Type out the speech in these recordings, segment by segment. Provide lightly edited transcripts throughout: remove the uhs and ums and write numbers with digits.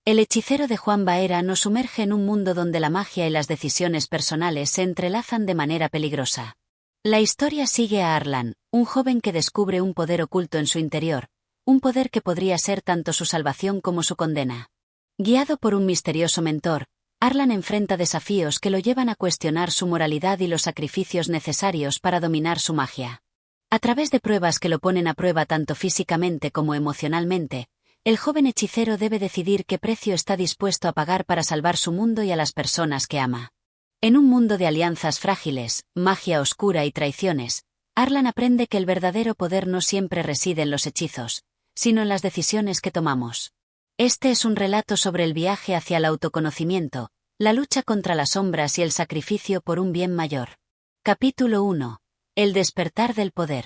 El hechicero de Juan Baera nos sumerge en un mundo donde la magia y las decisiones personales se entrelazan de manera peligrosa. La historia sigue a Arlan, un joven que descubre un poder oculto en su interior, un poder que podría ser tanto su salvación como su condena. Guiado por un misterioso mentor, Arlan enfrenta desafíos que lo llevan a cuestionar su moralidad y los sacrificios necesarios para dominar su magia. A través de pruebas que lo ponen a prueba tanto físicamente como emocionalmente, el joven hechicero debe decidir qué precio está dispuesto a pagar para salvar su mundo y a las personas que ama. En un mundo de alianzas frágiles, magia oscura y traiciones, Arlan aprende que el verdadero poder no siempre reside en los hechizos, sino en las decisiones que tomamos. Este es un relato sobre el viaje hacia el autoconocimiento, la lucha contra las sombras y el sacrificio por un bien mayor. Capítulo 1. El despertar del poder.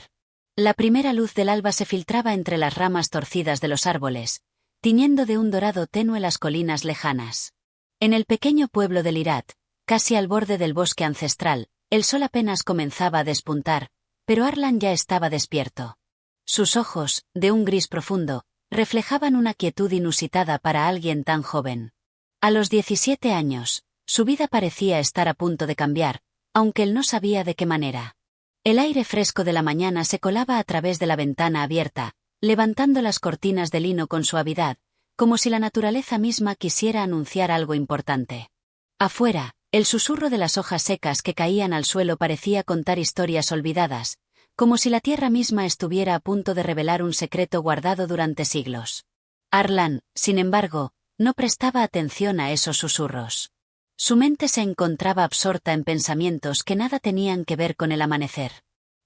La primera luz del alba se filtraba entre las ramas torcidas de los árboles, tiñendo de un dorado tenue las colinas lejanas. En el pequeño pueblo de Lyrat, casi al borde del bosque ancestral, el sol apenas comenzaba a despuntar, pero Arlan ya estaba despierto. Sus ojos, de un gris profundo, reflejaban una quietud inusitada para alguien tan joven. A los 17 años, su vida parecía estar a punto de cambiar, aunque él no sabía de qué manera. El aire fresco de la mañana se colaba a través de la ventana abierta, levantando las cortinas de lino con suavidad, como si la naturaleza misma quisiera anunciar algo importante. Afuera, el susurro de las hojas secas que caían al suelo parecía contar historias olvidadas, como si la tierra misma estuviera a punto de revelar un secreto guardado durante siglos. Arlan, sin embargo, no prestaba atención a esos susurros. Su mente se encontraba absorta en pensamientos que nada tenían que ver con el amanecer.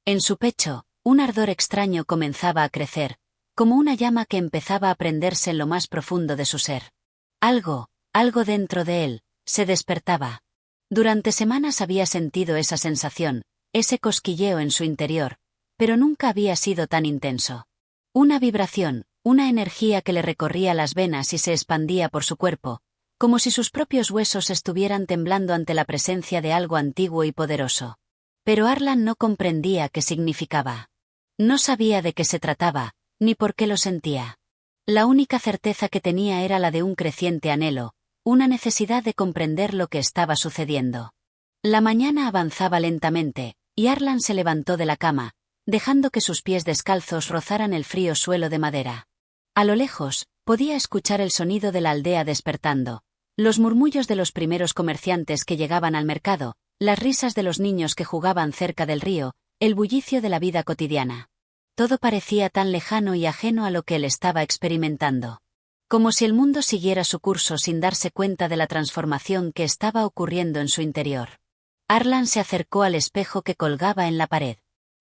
En su pecho, un ardor extraño comenzaba a crecer, como una llama que empezaba a prenderse en lo más profundo de su ser. Algo dentro de él, se despertaba. Durante semanas había sentido esa sensación, ese cosquilleo en su interior, pero nunca había sido tan intenso. Una vibración, una energía que le recorría las venas y se expandía por su cuerpo, como si sus propios huesos estuvieran temblando ante la presencia de algo antiguo y poderoso. Pero Arlan no comprendía qué significaba. No sabía de qué se trataba, ni por qué lo sentía. La única certeza que tenía era la de un creciente anhelo, una necesidad de comprender lo que estaba sucediendo. La mañana avanzaba lentamente, y Arlan se levantó de la cama, dejando que sus pies descalzos rozaran el frío suelo de madera. A lo lejos, podía escuchar el sonido de la aldea despertando, los murmullos de los primeros comerciantes que llegaban al mercado, las risas de los niños que jugaban cerca del río, el bullicio de la vida cotidiana. Todo parecía tan lejano y ajeno a lo que él estaba experimentando. Como si el mundo siguiera su curso sin darse cuenta de la transformación que estaba ocurriendo en su interior. Arlan se acercó al espejo que colgaba en la pared.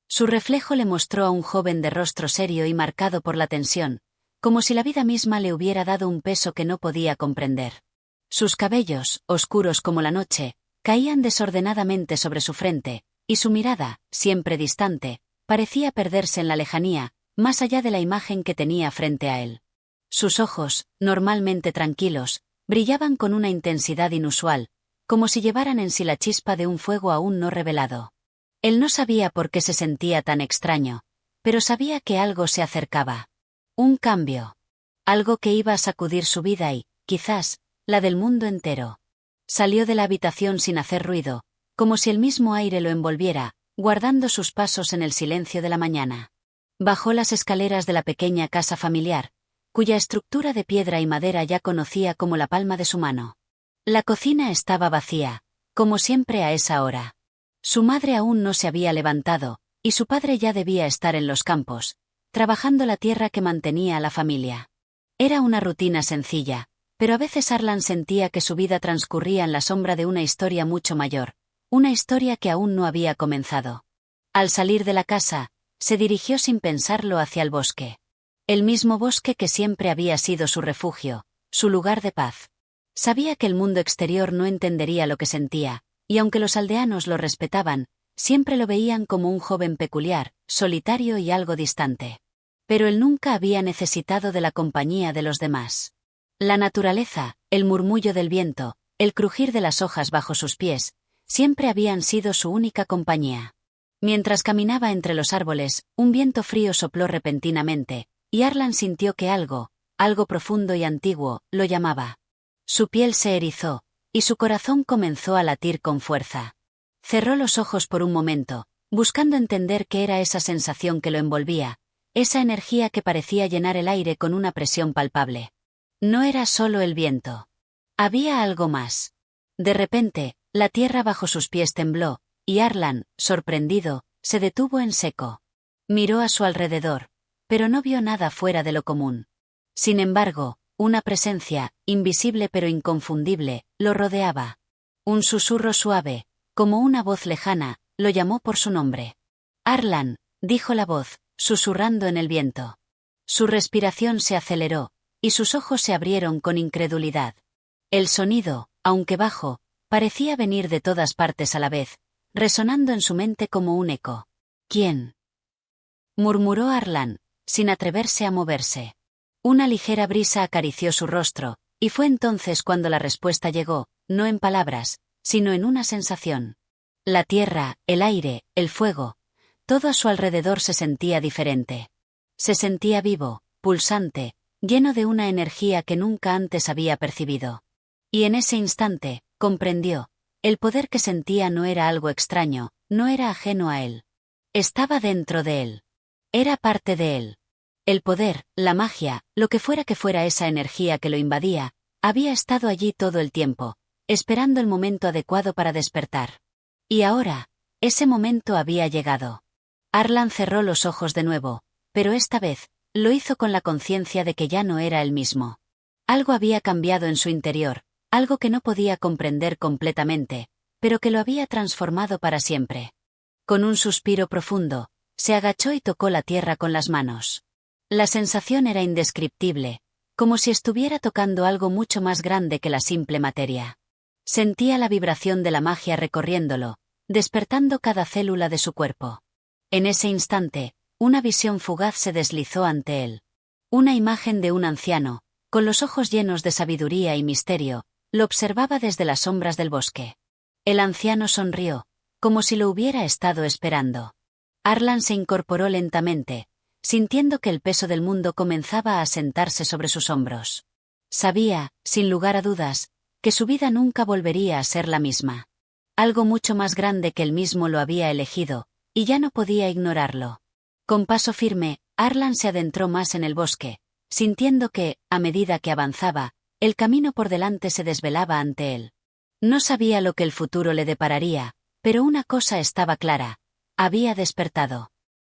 Su reflejo le mostró a un joven de rostro serio y marcado por la tensión, como si la vida misma le hubiera dado un peso que no podía comprender. Sus cabellos, oscuros como la noche, caían desordenadamente sobre su frente, y su mirada, siempre distante, parecía perderse en la lejanía, más allá de la imagen que tenía frente a él. Sus ojos, normalmente tranquilos, brillaban con una intensidad inusual, como si llevaran en sí la chispa de un fuego aún no revelado. Él no sabía por qué se sentía tan extraño, pero sabía que algo se acercaba. Un cambio. Algo que iba a sacudir su vida y, quizás, la del mundo entero. Salió de la habitación sin hacer ruido, como si el mismo aire lo envolviera, guardando sus pasos en el silencio de la mañana. Bajó las escaleras de la pequeña casa familiar, cuya estructura de piedra y madera ya conocía como la palma de su mano. La cocina estaba vacía, como siempre a esa hora. Su madre aún no se había levantado, y su padre ya debía estar en los campos, trabajando la tierra que mantenía a la familia. Era una rutina sencilla, pero a veces Arlan sentía que su vida transcurría en la sombra de una historia mucho mayor, una historia que aún no había comenzado. Al salir de la casa, se dirigió sin pensarlo hacia el bosque. El mismo bosque que siempre había sido su refugio, su lugar de paz. Sabía que el mundo exterior no entendería lo que sentía, y aunque los aldeanos lo respetaban, siempre lo veían como un joven peculiar, solitario y algo distante. Pero él nunca había necesitado de la compañía de los demás. La naturaleza, el murmullo del viento, el crujir de las hojas bajo sus pies, siempre habían sido su única compañía. Mientras caminaba entre los árboles, un viento frío sopló repentinamente, y Arlan sintió que algo profundo y antiguo, lo llamaba. Su piel se erizó, y su corazón comenzó a latir con fuerza. Cerró los ojos por un momento, buscando entender qué era esa sensación que lo envolvía, esa energía que parecía llenar el aire con una presión palpable. No era solo el viento. Había algo más. De repente, la tierra bajo sus pies tembló, y Arlan, sorprendido, se detuvo en seco. Miró a su alrededor, pero no vio nada fuera de lo común. Sin embargo, una presencia, invisible pero inconfundible, lo rodeaba. Un susurro suave, como una voz lejana, lo llamó por su nombre. Arlan, dijo la voz, susurrando en el viento. Su respiración se aceleró, y sus ojos se abrieron con incredulidad. El sonido, aunque bajo, parecía venir de todas partes a la vez, resonando en su mente como un eco. ¿Quién? Murmuró Arlan, sin atreverse a moverse. Una ligera brisa acarició su rostro, y fue entonces cuando la respuesta llegó, no en palabras, sino en una sensación. La tierra, el aire, el fuego, todo a su alrededor se sentía diferente. Se sentía vivo, pulsante, lleno de una energía que nunca antes había percibido. Y en ese instante, comprendió, el poder que sentía no era algo extraño, no era ajeno a él. Estaba dentro de él. Era parte de él. El poder, la magia, lo que fuera esa energía que lo invadía, había estado allí todo el tiempo, esperando el momento adecuado para despertar. Y ahora, ese momento había llegado. Arlan cerró los ojos de nuevo, pero esta vez, lo hizo con la conciencia de que ya no era el mismo. Algo había cambiado en su interior, algo que no podía comprender completamente, pero que lo había transformado para siempre. Con un suspiro profundo, se agachó y tocó la tierra con las manos. La sensación era indescriptible, como si estuviera tocando algo mucho más grande que la simple materia. Sentía la vibración de la magia recorriéndolo, despertando cada célula de su cuerpo. En ese instante, una visión fugaz se deslizó ante él. Una imagen de un anciano, con los ojos llenos de sabiduría y misterio, lo observaba desde las sombras del bosque. El anciano sonrió, como si lo hubiera estado esperando. Arlan se incorporó lentamente, sintiendo que el peso del mundo comenzaba a asentarse sobre sus hombros. Sabía, sin lugar a dudas, que su vida nunca volvería a ser la misma. Algo mucho más grande que él mismo lo había elegido, y ya no podía ignorarlo. Con paso firme, Arlan se adentró más en el bosque, sintiendo que, a medida que avanzaba, el camino por delante se desvelaba ante él. No sabía lo que el futuro le depararía, pero una cosa estaba clara: había despertado.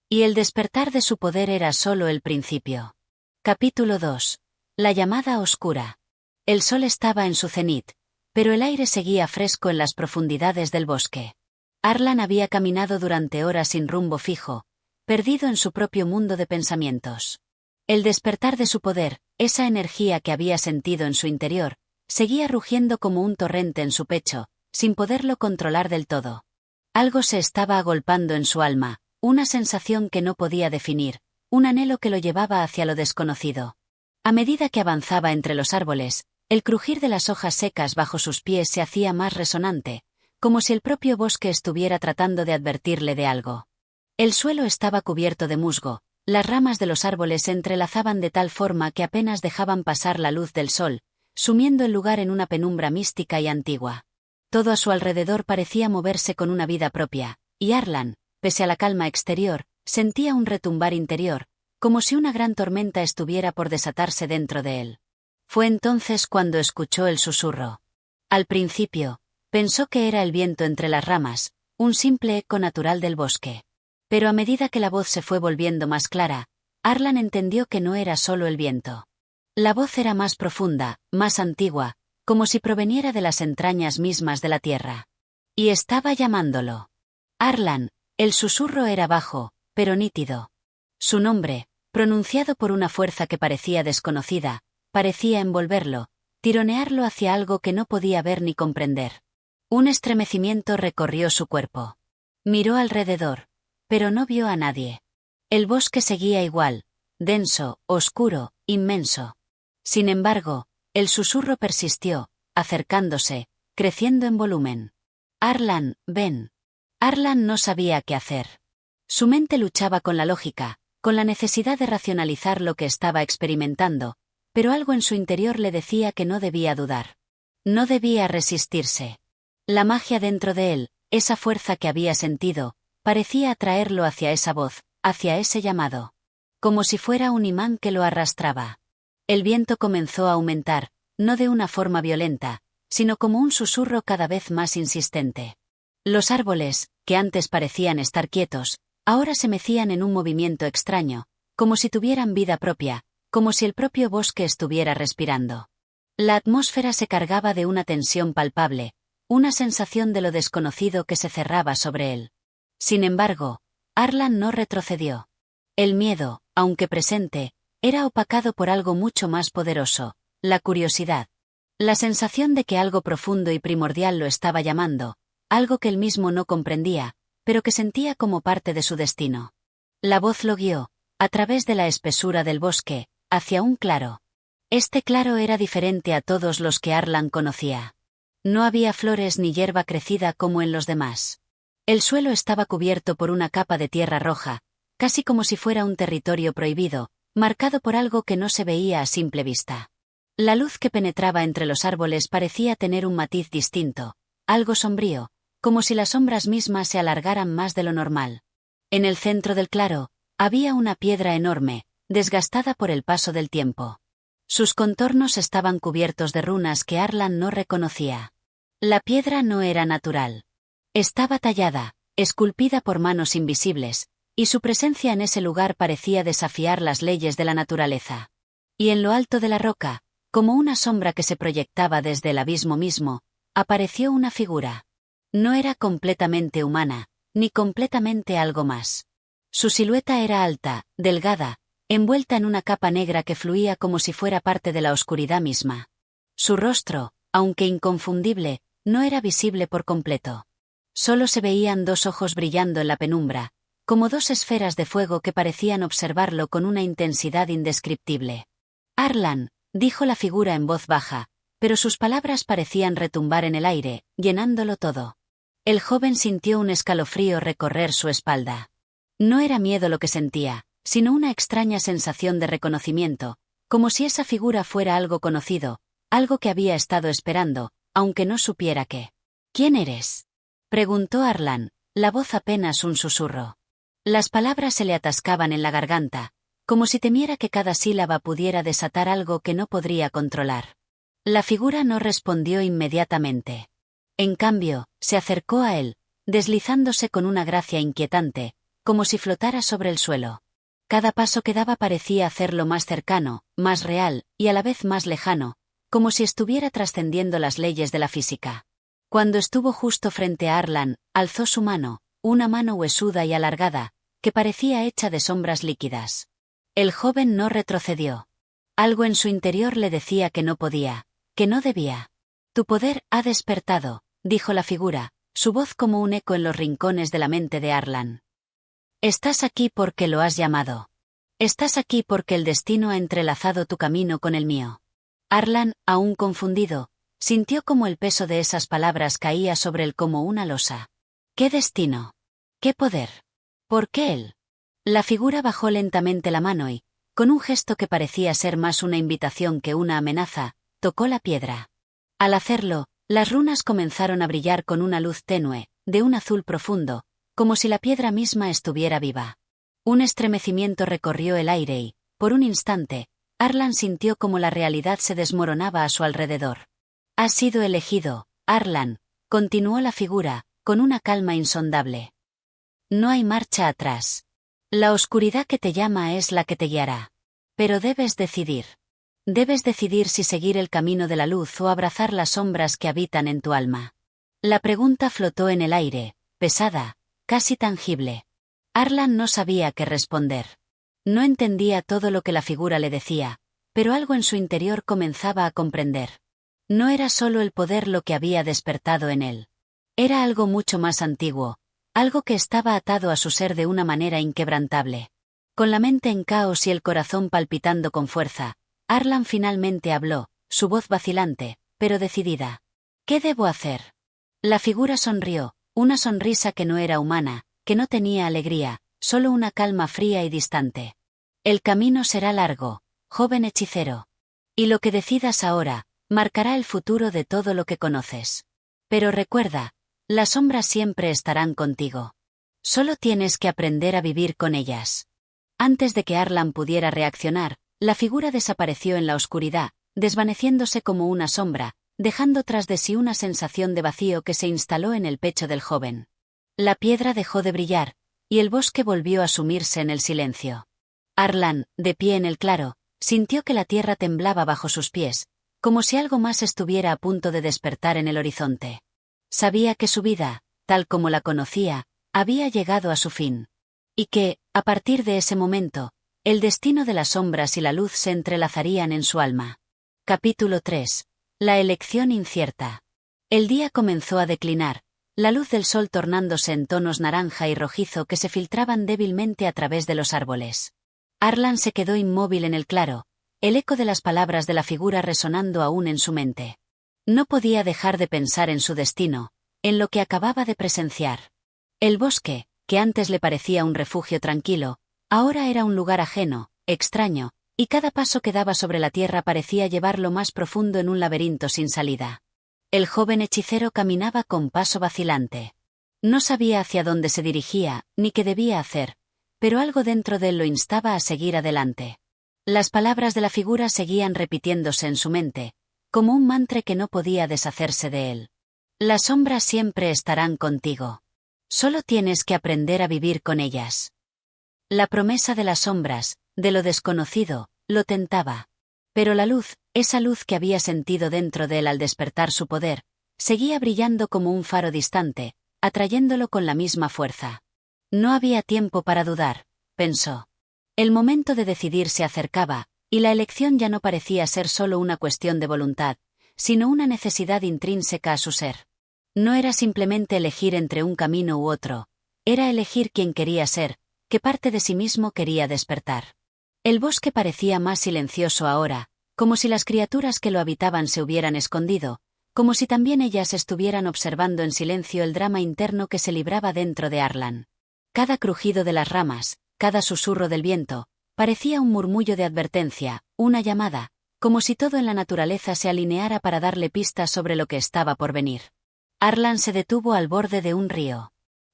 Y el despertar de su poder era solo el principio. Capítulo 2. La llamada oscura. El sol estaba en su cenit, pero el aire seguía fresco en las profundidades del bosque. Arlan había caminado durante horas sin rumbo fijo, perdido en su propio mundo de pensamientos. El despertar de su poder, esa energía que había sentido en su interior, seguía rugiendo como un torrente en su pecho, sin poderlo controlar del todo. Algo se estaba agolpando en su alma, una sensación que no podía definir, un anhelo que lo llevaba hacia lo desconocido. A medida que avanzaba entre los árboles, el crujir de las hojas secas bajo sus pies se hacía más resonante, como si el propio bosque estuviera tratando de advertirle de algo. El suelo estaba cubierto de musgo, las ramas de los árboles se entrelazaban de tal forma que apenas dejaban pasar la luz del sol, sumiendo el lugar en una penumbra mística y antigua. Todo a su alrededor parecía moverse con una vida propia, y Arlan, pese a la calma exterior, sentía un retumbar interior, como si una gran tormenta estuviera por desatarse dentro de él. Fue entonces cuando escuchó el susurro. Al principio, pensó que era el viento entre las ramas, un simple eco natural del bosque. Pero a medida que la voz se fue volviendo más clara, Arlan entendió que no era solo el viento. La voz era más profunda, más antigua, como si proveniera de las entrañas mismas de la tierra. Y estaba llamándolo. Arlan. El susurro era bajo, pero nítido. Su nombre, pronunciado por una fuerza que parecía desconocida, parecía envolverlo, tironearlo hacia algo que no podía ver ni comprender. Un estremecimiento recorrió su cuerpo. Miró alrededor, pero no vio a nadie. El bosque seguía igual, denso, oscuro, inmenso. Sin embargo, el susurro persistió, acercándose, creciendo en volumen. Arlan, ven. Arlan no sabía qué hacer. Su mente luchaba con la lógica, con la necesidad de racionalizar lo que estaba experimentando, pero algo en su interior le decía que no debía dudar. No debía resistirse. La magia dentro de él, esa fuerza que había sentido, parecía atraerlo hacia esa voz, hacia ese llamado. Como si fuera un imán que lo arrastraba. El viento comenzó a aumentar, no de una forma violenta, sino como un susurro cada vez más insistente. Los árboles, que antes parecían estar quietos, ahora se mecían en un movimiento extraño, como si tuvieran vida propia, como si el propio bosque estuviera respirando. La atmósfera se cargaba de una tensión palpable, una sensación de lo desconocido que se cerraba sobre él. Sin embargo, Arlan no retrocedió. El miedo, aunque presente, era opacado por algo mucho más poderoso, la curiosidad. La sensación de que algo profundo y primordial lo estaba llamando, algo que él mismo no comprendía, pero que sentía como parte de su destino. La voz lo guió, a través de la espesura del bosque, hacia un claro. Este claro era diferente a todos los que Arlan conocía. No había flores ni hierba crecida como en los demás. El suelo estaba cubierto por una capa de tierra roja, casi como si fuera un territorio prohibido, marcado por algo que no se veía a simple vista. La luz que penetraba entre los árboles parecía tener un matiz distinto, algo sombrío, como si las sombras mismas se alargaran más de lo normal. En el centro del claro, había una piedra enorme, desgastada por el paso del tiempo. Sus contornos estaban cubiertos de runas que Arlan no reconocía. La piedra no era natural. Estaba tallada, esculpida por manos invisibles, y su presencia en ese lugar parecía desafiar las leyes de la naturaleza. Y en lo alto de la roca, como una sombra que se proyectaba desde el abismo mismo, apareció una figura. No era completamente humana, ni completamente algo más. Su silueta era alta, delgada, envuelta en una capa negra que fluía como si fuera parte de la oscuridad misma. Su rostro, aunque inconfundible, no era visible por completo. Solo se veían dos ojos brillando en la penumbra, como dos esferas de fuego que parecían observarlo con una intensidad indescriptible. Arlan, dijo la figura en voz baja, pero sus palabras parecían retumbar en el aire, llenándolo todo. El joven sintió un escalofrío recorrer su espalda. No era miedo lo que sentía, sino una extraña sensación de reconocimiento, como si esa figura fuera algo conocido, algo que había estado esperando, aunque no supiera qué. ¿Quién eres?, preguntó Arlan, la voz apenas un susurro. Las palabras se le atascaban en la garganta, como si temiera que cada sílaba pudiera desatar algo que no podría controlar. La figura no respondió inmediatamente. En cambio, se acercó a él, deslizándose con una gracia inquietante, como si flotara sobre el suelo. Cada paso que daba parecía hacerlo más cercano, más real, y a la vez más lejano, como si estuviera trascendiendo las leyes de la física. Cuando estuvo justo frente a Arlan, alzó su mano, una mano huesuda y alargada, que parecía hecha de sombras líquidas. El joven no retrocedió. Algo en su interior le decía que no podía, que no debía. Tu poder ha despertado, dijo la figura, su voz como un eco en los rincones de la mente de Arlan. Estás aquí porque lo has llamado. Estás aquí porque el destino ha entrelazado tu camino con el mío. Arlan, aún confundido, sintió como el peso de esas palabras caía sobre él como una losa. ¿Qué destino? ¿Qué poder? ¿Por qué él? La figura bajó lentamente la mano y, con un gesto que parecía ser más una invitación que una amenaza, tocó la piedra. Al hacerlo, las runas comenzaron a brillar con una luz tenue, de un azul profundo, como si la piedra misma estuviera viva. Un estremecimiento recorrió el aire y, por un instante, Arlan sintió como la realidad se desmoronaba a su alrededor. Has sido elegido, Arlan, continuó la figura, con una calma insondable. No hay marcha atrás. La oscuridad que te llama es la que te guiará. Pero debes decidir. Debes decidir si seguir el camino de la luz o abrazar las sombras que habitan en tu alma. La pregunta flotó en el aire, pesada, casi tangible. Arlan no sabía qué responder. No entendía todo lo que la figura le decía, pero algo en su interior comenzaba a comprender. No era solo el poder lo que había despertado en él. Era algo mucho más antiguo, algo que estaba atado a su ser de una manera inquebrantable. Con la mente en caos y el corazón palpitando con fuerza, Arlan finalmente habló, su voz vacilante, pero decidida. ¿Qué debo hacer? La figura sonrió, una sonrisa que no era humana, que no tenía alegría, solo una calma fría y distante. El camino será largo, joven hechicero. Y lo que decidas ahora, marcará el futuro de todo lo que conoces. Pero recuerda, las sombras siempre estarán contigo. Solo tienes que aprender a vivir con ellas. Antes de que Arlan pudiera reaccionar, la figura desapareció en la oscuridad, desvaneciéndose como una sombra, dejando tras de sí una sensación de vacío que se instaló en el pecho del joven. La piedra dejó de brillar, y el bosque volvió a sumirse en el silencio. Arlan, de pie en el claro, sintió que la tierra temblaba bajo sus pies, como si algo más estuviera a punto de despertar en el horizonte. Sabía que su vida, tal como la conocía, había llegado a su fin. Y que, a partir de ese momento, el destino de las sombras y la luz se entrelazarían en su alma. Capítulo 3. La elección incierta. El día comenzó a declinar, la luz del sol tornándose en tonos naranja y rojizo que se filtraban débilmente a través de los árboles. Arlan se quedó inmóvil en el claro, el eco de las palabras de la figura resonando aún en su mente. No podía dejar de pensar en su destino, en lo que acababa de presenciar. El bosque, que antes le parecía un refugio tranquilo, ahora era un lugar ajeno, extraño, y cada paso que daba sobre la tierra parecía llevarlo más profundo en un laberinto sin salida. El joven hechicero caminaba con paso vacilante. No sabía hacia dónde se dirigía, ni qué debía hacer, pero algo dentro de él lo instaba a seguir adelante. Las palabras de la figura seguían repitiéndose en su mente, como un mantra que no podía deshacerse de él. Las sombras siempre estarán contigo. Solo tienes que aprender a vivir con ellas. La promesa de las sombras, de lo desconocido, lo tentaba. Pero la luz, esa luz que había sentido dentro de él al despertar su poder, seguía brillando como un faro distante, atrayéndolo con la misma fuerza. No había tiempo para dudar, pensó. El momento de decidir se acercaba, y la elección ya no parecía ser solo una cuestión de voluntad, sino una necesidad intrínseca a su ser. No era simplemente elegir entre un camino u otro, era elegir quién quería ser, qué parte de sí mismo quería despertar. El bosque parecía más silencioso ahora, como si las criaturas que lo habitaban se hubieran escondido, como si también ellas estuvieran observando en silencio el drama interno que se libraba dentro de Arlan. Cada crujido de las ramas, cada susurro del viento, parecía un murmullo de advertencia, una llamada, como si todo en la naturaleza se alineara para darle pistas sobre lo que estaba por venir. Arlan se detuvo al borde de un río.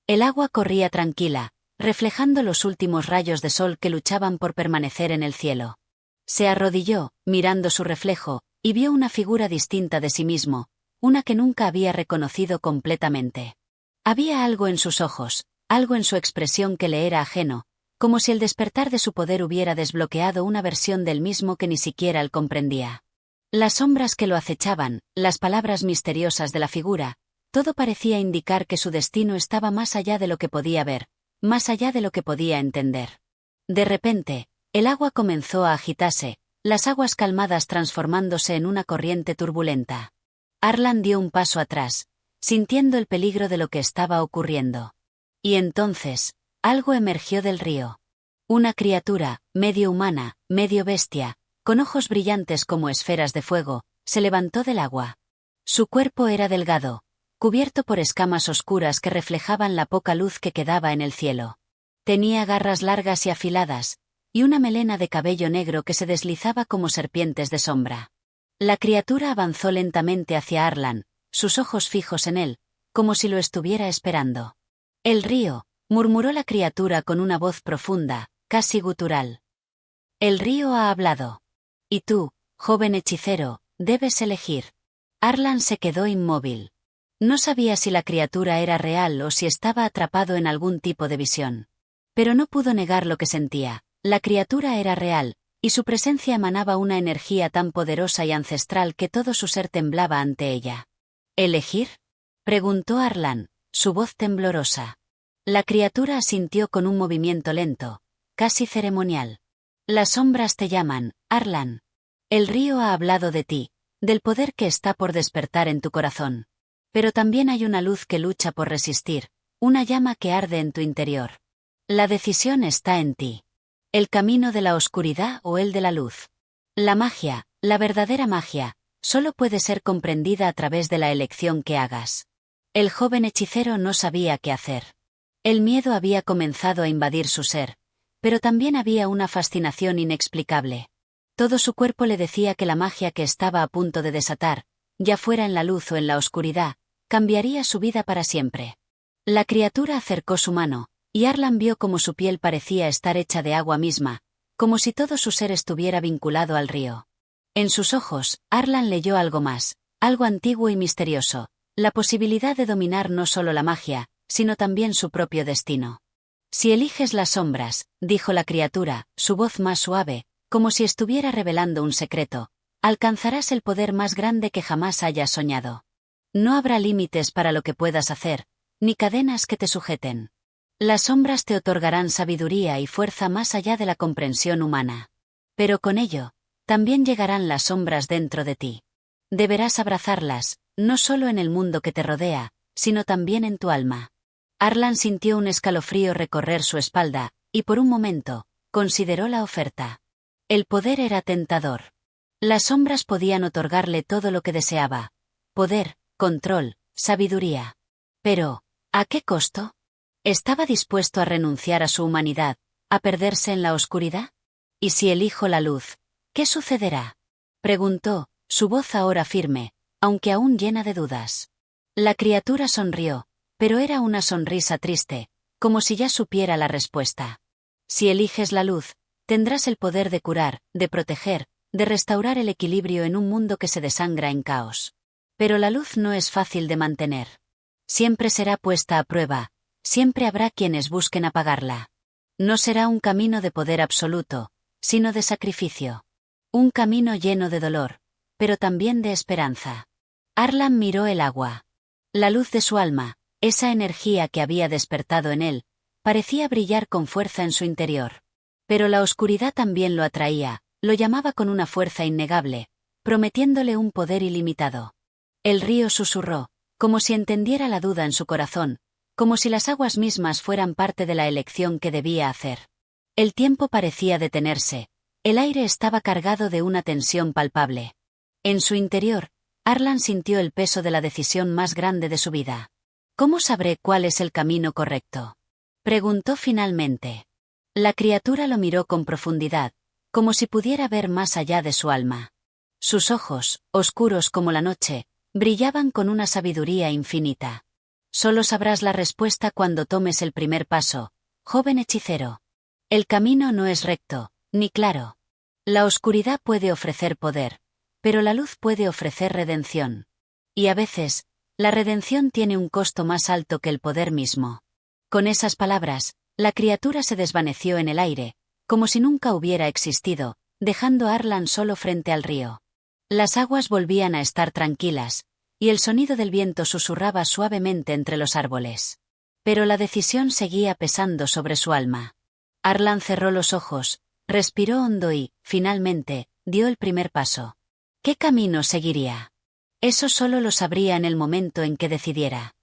El agua corría tranquila, reflejando los últimos rayos de sol que luchaban por permanecer en el cielo. Se arrodilló, mirando su reflejo, y vio una figura distinta de sí mismo, una que nunca había reconocido completamente. Había algo en sus ojos, algo en su expresión que le era ajeno, como si el despertar de su poder hubiera desbloqueado una versión del mismo que ni siquiera él comprendía. Las sombras que lo acechaban, las palabras misteriosas de la figura, todo parecía indicar que su destino estaba más allá de lo que podía ver, más allá de lo que podía entender. De repente, el agua comenzó a agitarse, las aguas calmadas transformándose en una corriente turbulenta. Arlan dio un paso atrás, sintiendo el peligro de lo que estaba ocurriendo. Y entonces, algo emergió del río. Una criatura, medio humana, medio bestia, con ojos brillantes como esferas de fuego, se levantó del agua. Su cuerpo era delgado, cubierto por escamas oscuras que reflejaban la poca luz que quedaba en el cielo. Tenía garras largas y afiladas, y una melena de cabello negro que se deslizaba como serpientes de sombra. La criatura avanzó lentamente hacia Arlan, sus ojos fijos en él, como si lo estuviera esperando. «El río», murmuró la criatura con una voz profunda, casi gutural. «El río ha hablado. Y tú, joven hechicero, debes elegir». Arlan se quedó inmóvil. No sabía si la criatura era real o si estaba atrapado en algún tipo de visión. Pero no pudo negar lo que sentía. La criatura era real, y su presencia emanaba una energía tan poderosa y ancestral que todo su ser temblaba ante ella. ¿Elegir?, preguntó Arlan, su voz temblorosa. La criatura asintió con un movimiento lento, casi ceremonial. «Las sombras te llaman, Arlan. El río ha hablado de ti, del poder que está por despertar en tu corazón. Pero también hay una luz que lucha por resistir, una llama que arde en tu interior. La decisión está en ti. El camino de la oscuridad o el de la luz. La magia, la verdadera magia, solo puede ser comprendida a través de la elección que hagas». El joven hechicero no sabía qué hacer. El miedo había comenzado a invadir su ser, pero también había una fascinación inexplicable. Todo su cuerpo le decía que la magia que estaba a punto de desatar, ya fuera en la luz o en la oscuridad, cambiaría su vida para siempre. La criatura acercó su mano, y Arlan vio como su piel parecía estar hecha de agua misma, como si todo su ser estuviera vinculado al río. En sus ojos, Arlan leyó algo más, algo antiguo y misterioso, la posibilidad de dominar no solo la magia, sino también su propio destino. Si eliges las sombras, dijo la criatura, su voz más suave, como si estuviera revelando un secreto, alcanzarás el poder más grande que jamás hayas soñado. No habrá límites para lo que puedas hacer, ni cadenas que te sujeten. Las sombras te otorgarán sabiduría y fuerza más allá de la comprensión humana. Pero con ello, también llegarán las sombras dentro de ti. Deberás abrazarlas, no solo en el mundo que te rodea, sino también en tu alma. Arlan sintió un escalofrío recorrer su espalda, y por un momento, consideró la oferta. El poder era tentador. Las sombras podían otorgarle todo lo que deseaba: poder, control, sabiduría. Pero, ¿a qué costo? ¿Estaba dispuesto a renunciar a su humanidad, a perderse en la oscuridad? ¿Y si elijo la luz, qué sucederá?, preguntó, su voz ahora firme, aunque aún llena de dudas. La criatura sonrió, pero era una sonrisa triste, como si ya supiera la respuesta. Si eliges la luz, tendrás el poder de curar, de proteger, de restaurar el equilibrio en un mundo que se desangra en caos. Pero la luz no es fácil de mantener. Siempre será puesta a prueba, siempre habrá quienes busquen apagarla. No será un camino de poder absoluto, sino de sacrificio. Un camino lleno de dolor, pero también de esperanza. Arlan miró el agua. La luz de su alma, esa energía que había despertado en él, parecía brillar con fuerza en su interior. Pero la oscuridad también lo atraía, lo llamaba con una fuerza innegable, prometiéndole un poder ilimitado. El río susurró, como si entendiera la duda en su corazón, como si las aguas mismas fueran parte de la elección que debía hacer. El tiempo parecía detenerse, el aire estaba cargado de una tensión palpable. En su interior, Arlan sintió el peso de la decisión más grande de su vida. ¿Cómo sabré cuál es el camino correcto?, preguntó finalmente. La criatura lo miró con profundidad, como si pudiera ver más allá de su alma. Sus ojos, oscuros como la noche, brillaban con una sabiduría infinita. Solo sabrás la respuesta cuando tomes el primer paso, joven hechicero. El camino no es recto, ni claro. La oscuridad puede ofrecer poder, pero la luz puede ofrecer redención. Y a veces, la redención tiene un costo más alto que el poder mismo. Con esas palabras, la criatura se desvaneció en el aire, como si nunca hubiera existido, dejando a Arlan solo frente al río. Las aguas volvían a estar tranquilas, y el sonido del viento susurraba suavemente entre los árboles. Pero la decisión seguía pesando sobre su alma. Arlan cerró los ojos, respiró hondo y, finalmente, dio el primer paso. ¿Qué camino seguiría? Eso solo lo sabría en el momento en que decidiera.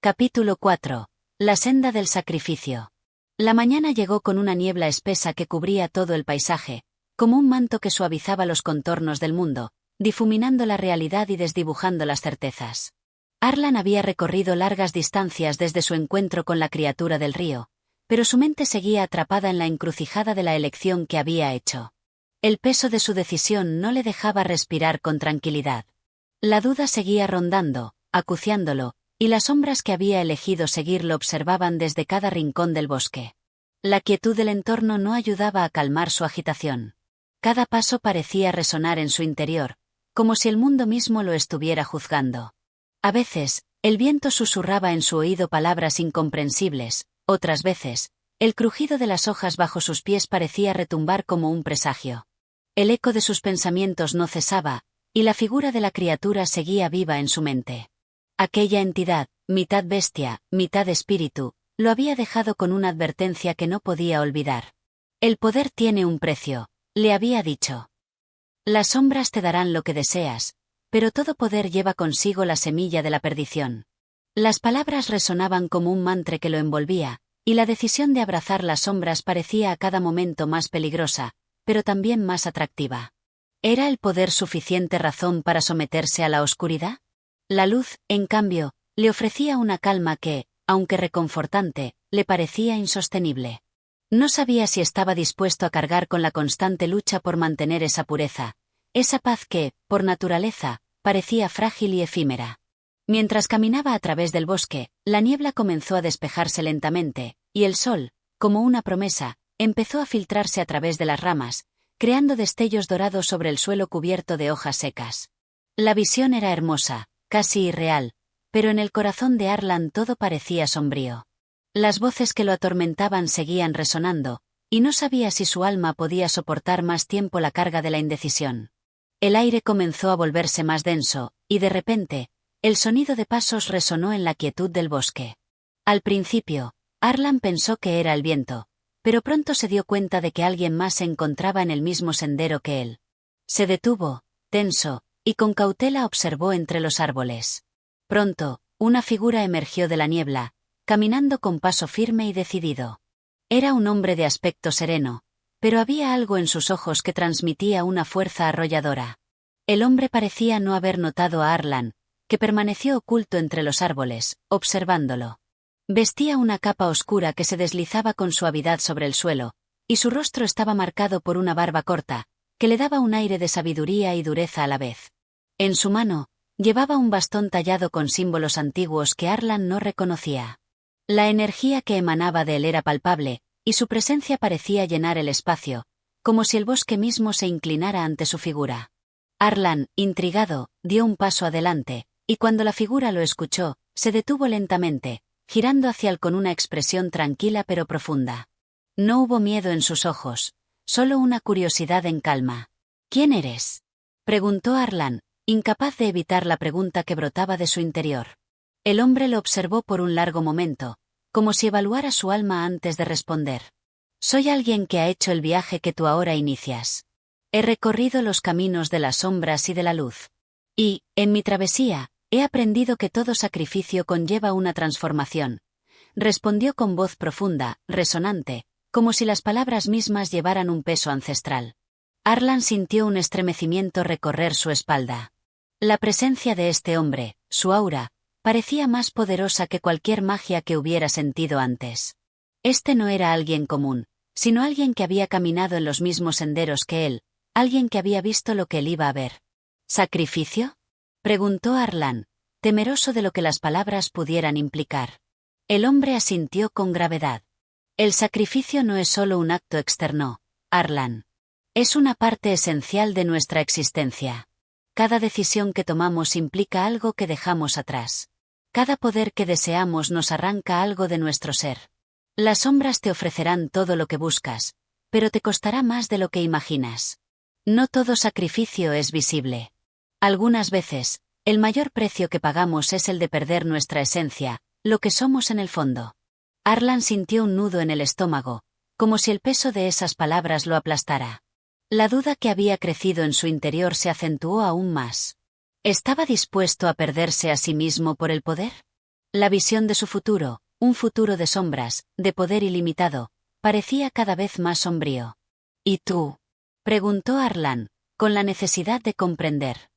Capítulo 4. La senda del sacrificio. La mañana llegó con una niebla espesa que cubría todo el paisaje, como un manto que suavizaba los contornos del mundo, difuminando la realidad y desdibujando las certezas. Arlan había recorrido largas distancias desde su encuentro con la criatura del río, pero su mente seguía atrapada en la encrucijada de la elección que había hecho. El peso de su decisión no le dejaba respirar con tranquilidad. La duda seguía rondando, acuciándolo, y las sombras que había elegido seguir lo observaban desde cada rincón del bosque. La quietud del entorno no ayudaba a calmar su agitación. Cada paso parecía resonar en su interior, como si el mundo mismo lo estuviera juzgando. A veces, el viento susurraba en su oído palabras incomprensibles, otras veces, el crujido de las hojas bajo sus pies parecía retumbar como un presagio. El eco de sus pensamientos no cesaba, y la figura de la criatura seguía viva en su mente. Aquella entidad, mitad bestia, mitad espíritu, lo había dejado con una advertencia que no podía olvidar. El poder tiene un precio, le había dicho. Las sombras te darán lo que deseas, pero todo poder lleva consigo la semilla de la perdición. Las palabras resonaban como un mantra que lo envolvía, y la decisión de abrazar las sombras parecía a cada momento más peligrosa, pero también más atractiva. ¿Era el poder suficiente razón para someterse a la oscuridad? La luz, en cambio, le ofrecía una calma que, aunque reconfortante, le parecía insostenible. No sabía si estaba dispuesto a cargar con la constante lucha por mantener esa pureza, esa paz que, por naturaleza, parecía frágil y efímera. Mientras caminaba a través del bosque, la niebla comenzó a despejarse lentamente, y el sol, como una promesa, empezó a filtrarse a través de las ramas, creando destellos dorados sobre el suelo cubierto de hojas secas. La visión era hermosa, casi irreal, pero en el corazón de Arlan todo parecía sombrío. Las voces que lo atormentaban seguían resonando, y no sabía si su alma podía soportar más tiempo la carga de la indecisión. El aire comenzó a volverse más denso, y de repente, el sonido de pasos resonó en la quietud del bosque. Al principio, Arlan pensó que era el viento, pero pronto se dio cuenta de que alguien más se encontraba en el mismo sendero que él. Se detuvo, tenso, y con cautela observó entre los árboles. Pronto, una figura emergió de la niebla, caminando con paso firme y decidido. Era un hombre de aspecto sereno, pero había algo en sus ojos que transmitía una fuerza arrolladora. El hombre parecía no haber notado a Arlan, que permaneció oculto entre los árboles, observándolo. Vestía una capa oscura que se deslizaba con suavidad sobre el suelo, y su rostro estaba marcado por una barba corta, que le daba un aire de sabiduría y dureza a la vez. En su mano, llevaba un bastón tallado con símbolos antiguos que Arlan no reconocía. La energía que emanaba de él era palpable, y su presencia parecía llenar el espacio, como si el bosque mismo se inclinara ante su figura. Arlan, intrigado, dio un paso adelante, y cuando la figura lo escuchó, se detuvo lentamente, girando hacia él con una expresión tranquila pero profunda. No hubo miedo en sus ojos, solo una curiosidad en calma. ¿Quién eres?, preguntó Arlan, incapaz de evitar la pregunta que brotaba de su interior. El hombre lo observó por un largo momento, como si evaluara su alma antes de responder. Soy alguien que ha hecho el viaje que tú ahora inicias. He recorrido los caminos de las sombras y de la luz. Y, en mi travesía, he aprendido que todo sacrificio conlleva una transformación. Respondió con voz profunda, resonante, como si las palabras mismas llevaran un peso ancestral. Arlan sintió un estremecimiento recorrer su espalda. La presencia de este hombre, su aura, parecía más poderosa que cualquier magia que hubiera sentido antes. Este no era alguien común, sino alguien que había caminado en los mismos senderos que él, alguien que había visto lo que él iba a ver. ¿Sacrificio?, preguntó Arlan, temeroso de lo que las palabras pudieran implicar. El hombre asintió con gravedad. El sacrificio no es solo un acto externo, Arlan. Es una parte esencial de nuestra existencia. Cada decisión que tomamos implica algo que dejamos atrás. Cada poder que deseamos nos arranca algo de nuestro ser. Las sombras te ofrecerán todo lo que buscas, pero te costará más de lo que imaginas. No todo sacrificio es visible. Algunas veces, el mayor precio que pagamos es el de perder nuestra esencia, lo que somos en el fondo. Arlan sintió un nudo en el estómago, como si el peso de esas palabras lo aplastara. La duda que había crecido en su interior se acentuó aún más. ¿Estaba dispuesto a perderse a sí mismo por el poder? La visión de su futuro, un futuro de sombras, de poder ilimitado, parecía cada vez más sombrío. ¿Y tú?, preguntó Arlan, con la necesidad de comprender.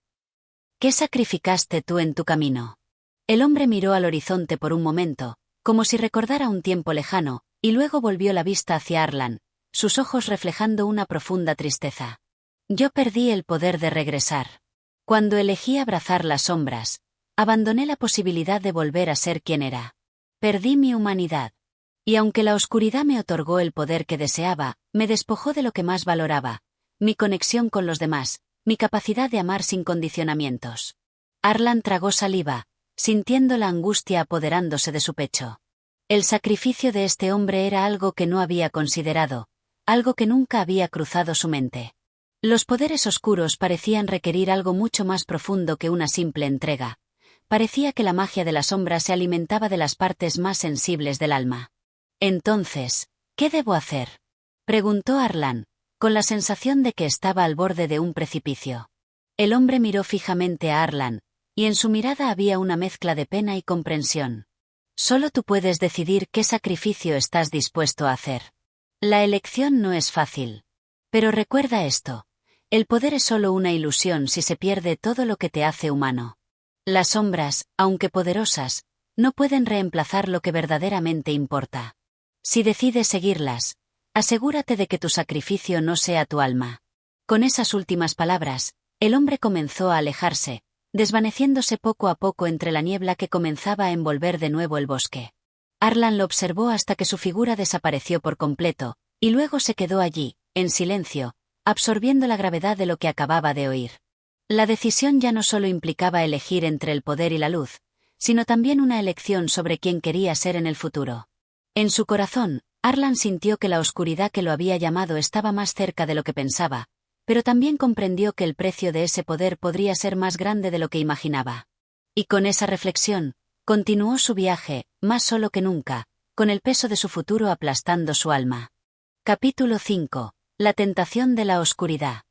¿Qué sacrificaste tú en tu camino? El hombre miró al horizonte por un momento, como si recordara un tiempo lejano, y luego volvió la vista hacia Arlan, sus ojos reflejando una profunda tristeza. Yo perdí el poder de regresar. Cuando elegí abrazar las sombras, abandoné la posibilidad de volver a ser quien era. Perdí mi humanidad. Y aunque la oscuridad me otorgó el poder que deseaba, me despojó de lo que más valoraba, mi conexión con los demás, mi capacidad de amar sin condicionamientos. Arlan tragó saliva, sintiendo la angustia apoderándose de su pecho. El sacrificio de este hombre era algo que no había considerado, algo que nunca había cruzado su mente. Los poderes oscuros parecían requerir algo mucho más profundo que una simple entrega. Parecía que la magia de la sombra se alimentaba de las partes más sensibles del alma. Entonces, ¿qué debo hacer?, preguntó Arlan, con la sensación de que estaba al borde de un precipicio. El hombre miró fijamente a Arlan, y en su mirada había una mezcla de pena y comprensión. Solo tú puedes decidir qué sacrificio estás dispuesto a hacer. La elección no es fácil. Pero recuerda esto: el poder es solo una ilusión si se pierde todo lo que te hace humano. Las sombras, aunque poderosas, no pueden reemplazar lo que verdaderamente importa. Si decides seguirlas, Asegúrate de que tu sacrificio no sea tu alma. Con esas últimas palabras, el hombre comenzó a alejarse, desvaneciéndose poco a poco entre la niebla que comenzaba a envolver de nuevo el bosque. Arlan lo observó hasta que su figura desapareció por completo, y luego se quedó allí, en silencio, absorbiendo la gravedad de lo que acababa de oír. La decisión ya no solo implicaba elegir entre el poder y la luz, sino también una elección sobre quién quería ser en el futuro. En su corazón, Arlan sintió que la oscuridad que lo había llamado estaba más cerca de lo que pensaba, pero también comprendió que el precio de ese poder podría ser más grande de lo que imaginaba. Y con esa reflexión, continuó su viaje, más solo que nunca, con el peso de su futuro aplastando su alma. Capítulo 5. La tentación de la oscuridad.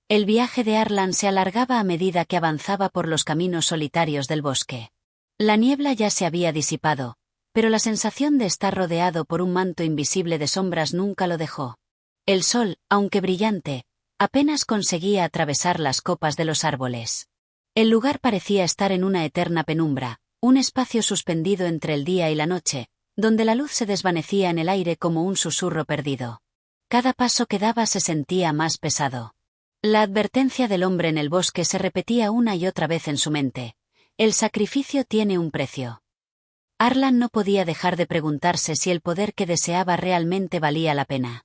El viaje de Arlan se alargaba a medida que avanzaba por los caminos solitarios del bosque. La niebla ya se había disipado, pero la sensación de estar rodeado por un manto invisible de sombras nunca lo dejó. El sol, aunque brillante, apenas conseguía atravesar las copas de los árboles. El lugar parecía estar en una eterna penumbra, un espacio suspendido entre el día y la noche, donde la luz se desvanecía en el aire como un susurro perdido. Cada paso que daba se sentía más pesado. La advertencia del hombre en el bosque se repetía una y otra vez en su mente. El sacrificio tiene un precio. Arlan no podía dejar de preguntarse si el poder que deseaba realmente valía la pena.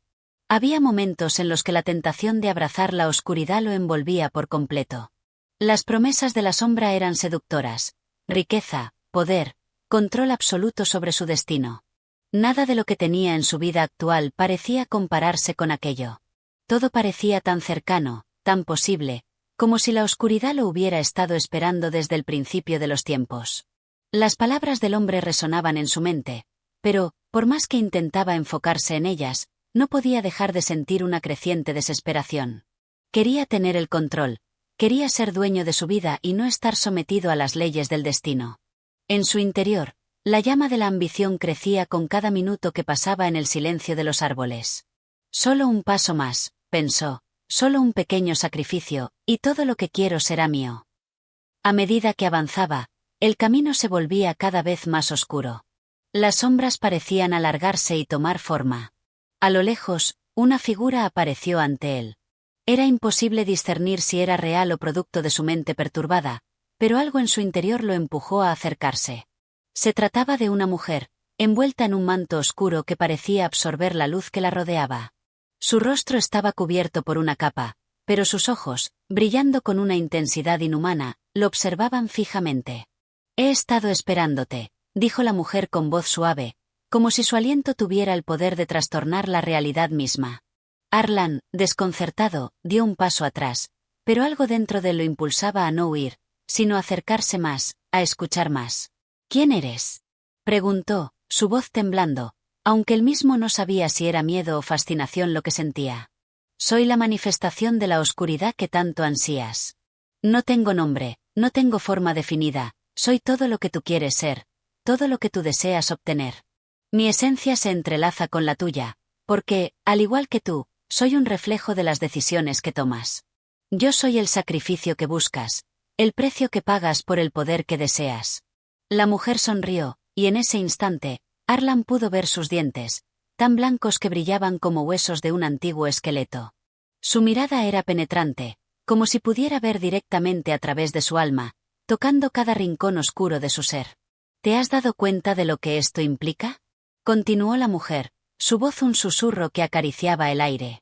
Había momentos en los que la tentación de abrazar la oscuridad lo envolvía por completo. Las promesas de la sombra eran seductoras: riqueza, poder, control absoluto sobre su destino. Nada de lo que tenía en su vida actual parecía compararse con aquello. Todo parecía tan cercano, tan posible, como si la oscuridad lo hubiera estado esperando desde el principio de los tiempos. Las palabras del hombre resonaban en su mente, pero, por más que intentaba enfocarse en ellas, no podía dejar de sentir una creciente desesperación. Quería tener el control, quería ser dueño de su vida y no estar sometido a las leyes del destino. En su interior, la llama de la ambición crecía con cada minuto que pasaba en el silencio de los árboles. Solo un paso más, pensó, solo un pequeño sacrificio, y todo lo que quiero será mío. A medida que avanzaba, el camino se volvía cada vez más oscuro. Las sombras parecían alargarse y tomar forma. A lo lejos, una figura apareció ante él. Era imposible discernir si era real o producto de su mente perturbada, pero algo en su interior lo empujó a acercarse. Se trataba de una mujer, envuelta en un manto oscuro que parecía absorber la luz que la rodeaba. Su rostro estaba cubierto por una capa, pero sus ojos, brillando con una intensidad inhumana, lo observaban fijamente. «He estado esperándote», dijo la mujer con voz suave, como si su aliento tuviera el poder de trastornar la realidad misma. Arlan, desconcertado, dio un paso atrás, pero algo dentro de él lo impulsaba a no huir, sino a acercarse más, a escuchar más. «¿Quién eres?», preguntó, su voz temblando, aunque él mismo no sabía si era miedo o fascinación lo que sentía. «Soy la manifestación de la oscuridad que tanto ansías. No tengo nombre, no tengo forma definida, soy todo lo que tú quieres ser, todo lo que tú deseas obtener. Mi esencia se entrelaza con la tuya, porque, al igual que tú, soy un reflejo de las decisiones que tomas. Yo soy el sacrificio que buscas, el precio que pagas por el poder que deseas». La mujer sonrió, y en ese instante, Arlan pudo ver sus dientes, tan blancos que brillaban como huesos de un antiguo esqueleto. Su mirada era penetrante, como si pudiera ver directamente a través de su alma, tocando cada rincón oscuro de su ser. «¿Te has dado cuenta de lo que esto implica?», continuó la mujer, su voz un susurro que acariciaba el aire.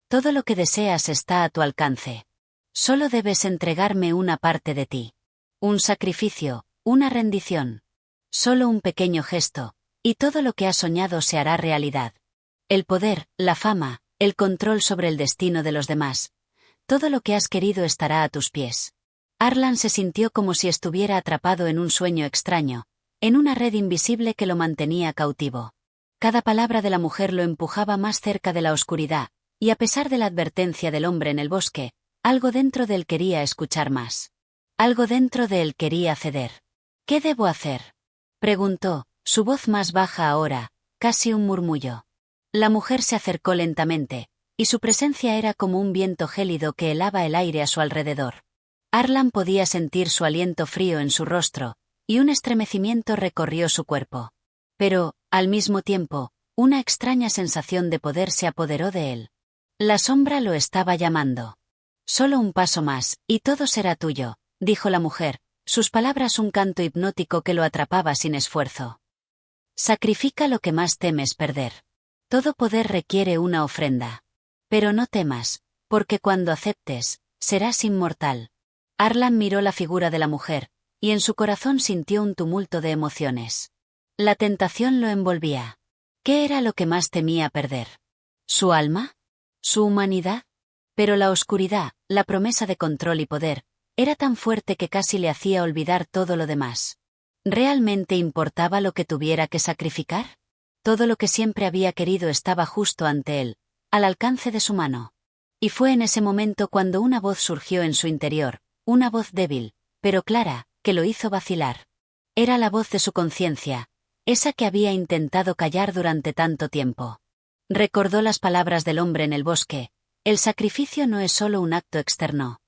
«Todo lo que deseas está a tu alcance. Solo debes entregarme una parte de ti. Un sacrificio, una rendición. Solo un pequeño gesto, y todo lo que has soñado se hará realidad. El poder, la fama, el control sobre el destino de los demás. Todo lo que has querido estará a tus pies». Arlan se sintió como si estuviera atrapado en un sueño extraño, en una red invisible que lo mantenía cautivo. Cada palabra de la mujer lo empujaba más cerca de la oscuridad, y a pesar de la advertencia del hombre en el bosque, algo dentro de él quería escuchar más. Algo dentro de él quería ceder. «¿Qué debo hacer?», preguntó, su voz más baja ahora, casi un murmullo. La mujer se acercó lentamente, y su presencia era como un viento gélido que helaba el aire a su alrededor. Arlan podía sentir su aliento frío en su rostro, y un estremecimiento recorrió su cuerpo. Pero, al mismo tiempo, una extraña sensación de poder se apoderó de él. La sombra lo estaba llamando. Solo un paso más, y todo será tuyo, dijo la mujer, sus palabras un canto hipnótico que lo atrapaba sin esfuerzo. Sacrifica lo que más temes perder. Todo poder requiere una ofrenda. Pero no temas, porque cuando aceptes, serás inmortal. Arlan miró la figura de la mujer, y en su corazón sintió un tumulto de emociones. La tentación lo envolvía. ¿Qué era lo que más temía perder? ¿Su alma? ¿Su humanidad? Pero la oscuridad, la promesa de control y poder, era tan fuerte que casi le hacía olvidar todo lo demás. ¿Realmente importaba lo que tuviera que sacrificar? Todo lo que siempre había querido estaba justo ante él, al alcance de su mano. Y fue en ese momento cuando una voz surgió en su interior, una voz débil, pero clara, que lo hizo vacilar. Era la voz de su conciencia, esa que había intentado callar durante tanto tiempo. Recordó las palabras del hombre en el bosque: el sacrificio no es solo un acto externo.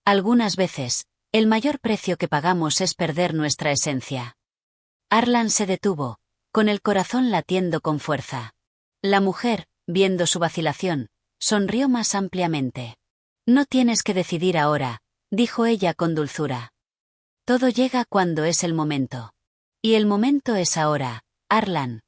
Algunas veces, el mayor precio que pagamos es perder nuestra esencia. Arlan se detuvo, con el corazón latiendo con fuerza. La mujer, viendo su vacilación, sonrió más ampliamente. No tienes que decidir ahora, dijo ella con dulzura. Todo llega cuando es el momento. Y el momento es ahora, Arlan.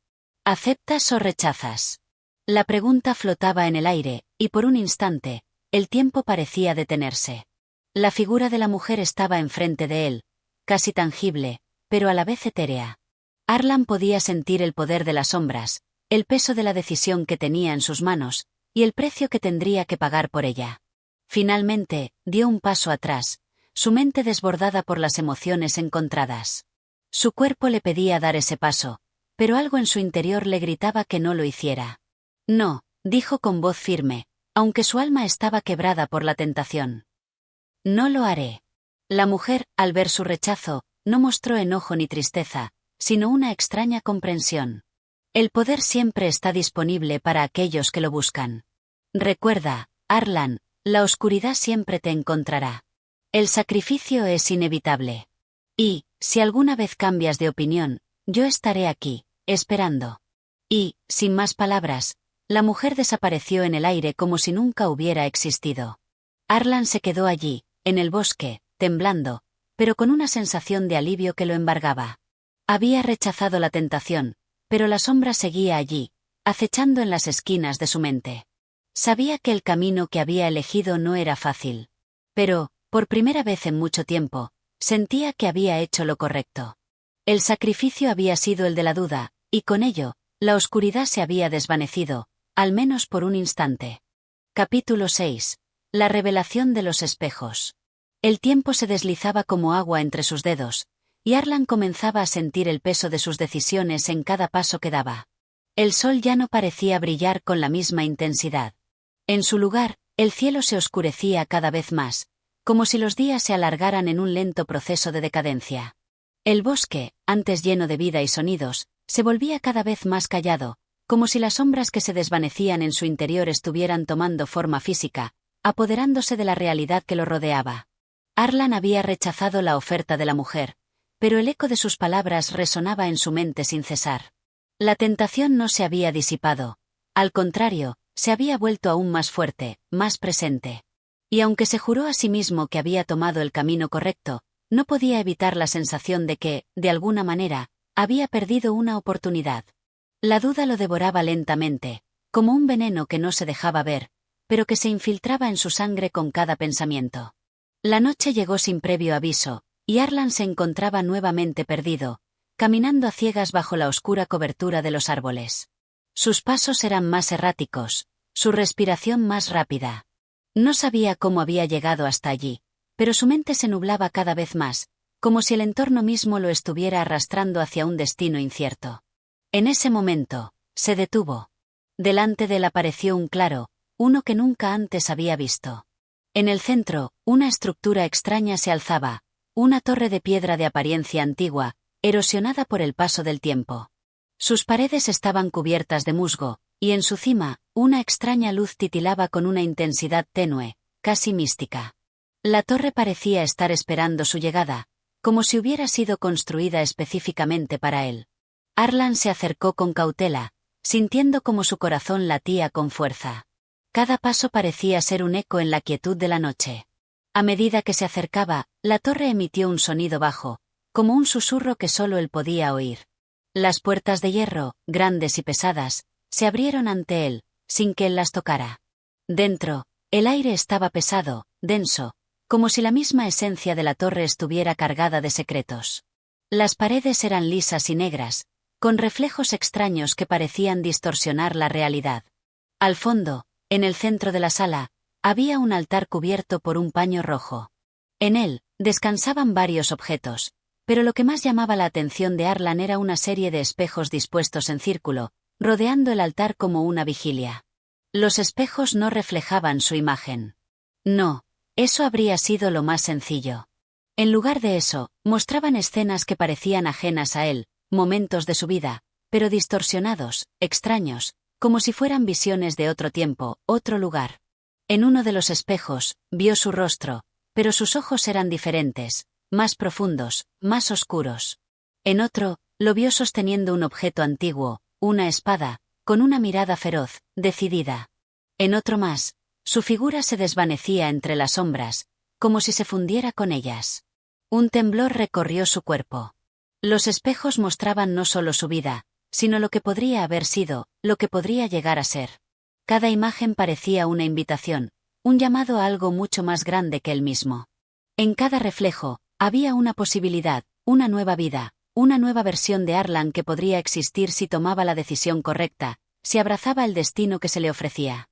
¿Aceptas o rechazas? La pregunta flotaba en el aire, y por un instante, el tiempo parecía detenerse. La figura de la mujer estaba enfrente de él, casi tangible, pero a la vez etérea. Arlan podía sentir el poder de las sombras, el peso de la decisión que tenía en sus manos, y el precio que tendría que pagar por ella. Finalmente, dio un paso atrás, su mente desbordada por las emociones encontradas. Su cuerpo le pedía dar ese paso, pero algo en su interior le gritaba que no lo hiciera. No, dijo con voz firme, aunque su alma estaba quebrada por la tentación. No lo haré. La mujer, al ver su rechazo, no mostró enojo ni tristeza, sino una extraña comprensión. El poder siempre está disponible para aquellos que lo buscan. Recuerda, Arlan, la oscuridad siempre te encontrará. El sacrificio es inevitable. Y, si alguna vez cambias de opinión, yo estaré aquí, esperando. Y, sin más palabras, la mujer desapareció en el aire como si nunca hubiera existido. Arlan se quedó allí, en el bosque, temblando, pero con una sensación de alivio que lo embargaba. Había rechazado la tentación, pero la sombra seguía allí, acechando en las esquinas de su mente. Sabía que el camino que había elegido no era fácil. Pero, por primera vez en mucho tiempo, sentía que había hecho lo correcto. El sacrificio había sido el de la duda, y con ello, la oscuridad se había desvanecido, al menos por un instante. Capítulo 6. La revelación de los espejos. El tiempo se deslizaba como agua entre sus dedos, y Arlan comenzaba a sentir el peso de sus decisiones en cada paso que daba. El sol ya no parecía brillar con la misma intensidad. En su lugar, el cielo se oscurecía cada vez más, como si los días se alargaran en un lento proceso de decadencia. El bosque, antes lleno de vida y sonidos, se volvía cada vez más callado, como si las sombras que se desvanecían en su interior estuvieran tomando forma física, apoderándose de la realidad que lo rodeaba. Arlan había rechazado la oferta de la mujer, pero el eco de sus palabras resonaba en su mente sin cesar. La tentación no se había disipado, al contrario, se había vuelto aún más fuerte, más presente. Y aunque se juró a sí mismo que había tomado el camino correcto, no podía evitar la sensación de que, de alguna manera, había perdido una oportunidad. La duda lo devoraba lentamente, como un veneno que no se dejaba ver, pero que se infiltraba en su sangre con cada pensamiento. La noche llegó sin previo aviso, y Arlan se encontraba nuevamente perdido, caminando a ciegas bajo la oscura cobertura de los árboles. Sus pasos eran más erráticos, su respiración más rápida. No sabía cómo había llegado hasta allí, pero su mente se nublaba cada vez más, como si el entorno mismo lo estuviera arrastrando hacia un destino incierto. En ese momento, se detuvo. Delante de él apareció un claro, uno que nunca antes había visto. En el centro, una estructura extraña se alzaba, una torre de piedra de apariencia antigua, erosionada por el paso del tiempo. Sus paredes estaban cubiertas de musgo, y en su cima, una extraña luz titilaba con una intensidad tenue, casi mística. La torre parecía estar esperando su llegada, como si hubiera sido construida específicamente para él. Arlan se acercó con cautela, sintiendo como su corazón latía con fuerza. Cada paso parecía ser un eco en la quietud de la noche. A medida que se acercaba, la torre emitió un sonido bajo, como un susurro que solo él podía oír. Las puertas de hierro, grandes y pesadas, se abrieron ante él, sin que él las tocara. Dentro, el aire estaba pesado, denso, como si la misma esencia de la torre estuviera cargada de secretos. Las paredes eran lisas y negras, con reflejos extraños que parecían distorsionar la realidad. Al fondo, en el centro de la sala, había un altar cubierto por un paño rojo. En él, descansaban varios objetos, pero lo que más llamaba la atención de Arlan era una serie de espejos dispuestos en círculo, rodeando el altar como una vigilia. Los espejos no reflejaban su imagen. No, eso habría sido lo más sencillo. En lugar de eso, mostraban escenas que parecían ajenas a él, momentos de su vida, pero distorsionados, extraños, como si fueran visiones de otro tiempo, otro lugar. En uno de los espejos, vio su rostro, pero sus ojos eran diferentes, más profundos, más oscuros. En otro, lo vio sosteniendo un objeto antiguo, una espada, con una mirada feroz, decidida. En otro más, su figura se desvanecía entre las sombras, como si se fundiera con ellas. Un temblor recorrió su cuerpo. Los espejos mostraban no solo su vida, sino lo que podría haber sido, lo que podría llegar a ser. Cada imagen parecía una invitación, un llamado a algo mucho más grande que él mismo. En cada reflejo, había una posibilidad, una nueva vida, una nueva versión de Arlan que podría existir si tomaba la decisión correcta, si abrazaba el destino que se le ofrecía.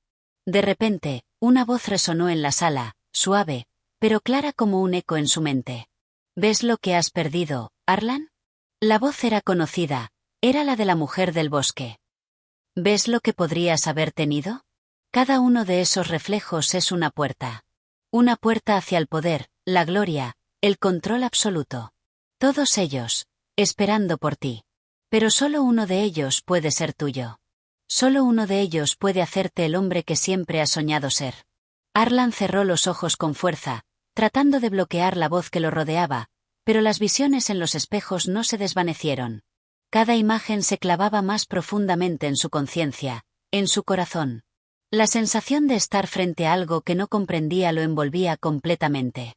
De repente, una voz resonó en la sala, suave, pero clara como un eco en su mente. ¿Ves lo que has perdido, Arlan? La voz era conocida, era la de la mujer del bosque. ¿Ves lo que podrías haber tenido? Cada uno de esos reflejos es una puerta. Una puerta hacia el poder, la gloria, el control absoluto. Todos ellos, esperando por ti. Pero solo uno de ellos puede ser tuyo. Solo uno de ellos puede hacerte el hombre que siempre has soñado ser. Arlan cerró los ojos con fuerza, tratando de bloquear la voz que lo rodeaba, pero las visiones en los espejos no se desvanecieron. Cada imagen se clavaba más profundamente en su conciencia, en su corazón. La sensación de estar frente a algo que no comprendía lo envolvía completamente.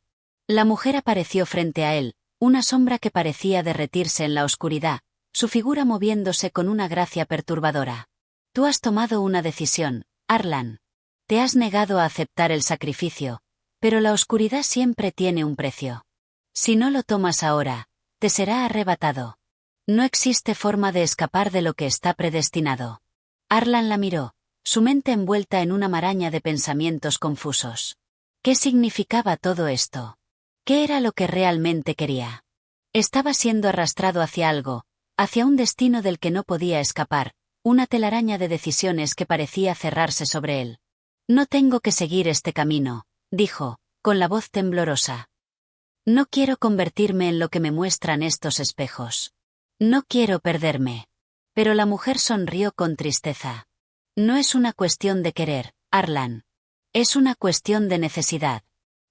La mujer apareció frente a él, una sombra que parecía derretirse en la oscuridad, su figura moviéndose con una gracia perturbadora. Tú has tomado una decisión, Arlan. Te has negado a aceptar el sacrificio, pero la oscuridad siempre tiene un precio. Si no lo tomas ahora, te será arrebatado. No existe forma de escapar de lo que está predestinado. Arlan la miró, su mente envuelta en una maraña de pensamientos confusos. ¿Qué significaba todo esto? ¿Qué era lo que realmente quería? Estaba siendo arrastrado hacia algo, hacia un destino del que no podía escapar, una telaraña de decisiones que parecía cerrarse sobre él. No tengo que seguir este camino, dijo, con la voz temblorosa. No quiero convertirme en lo que me muestran estos espejos. No quiero perderme. Pero la mujer sonrió con tristeza. No es una cuestión de querer, Arlan. Es una cuestión de necesidad.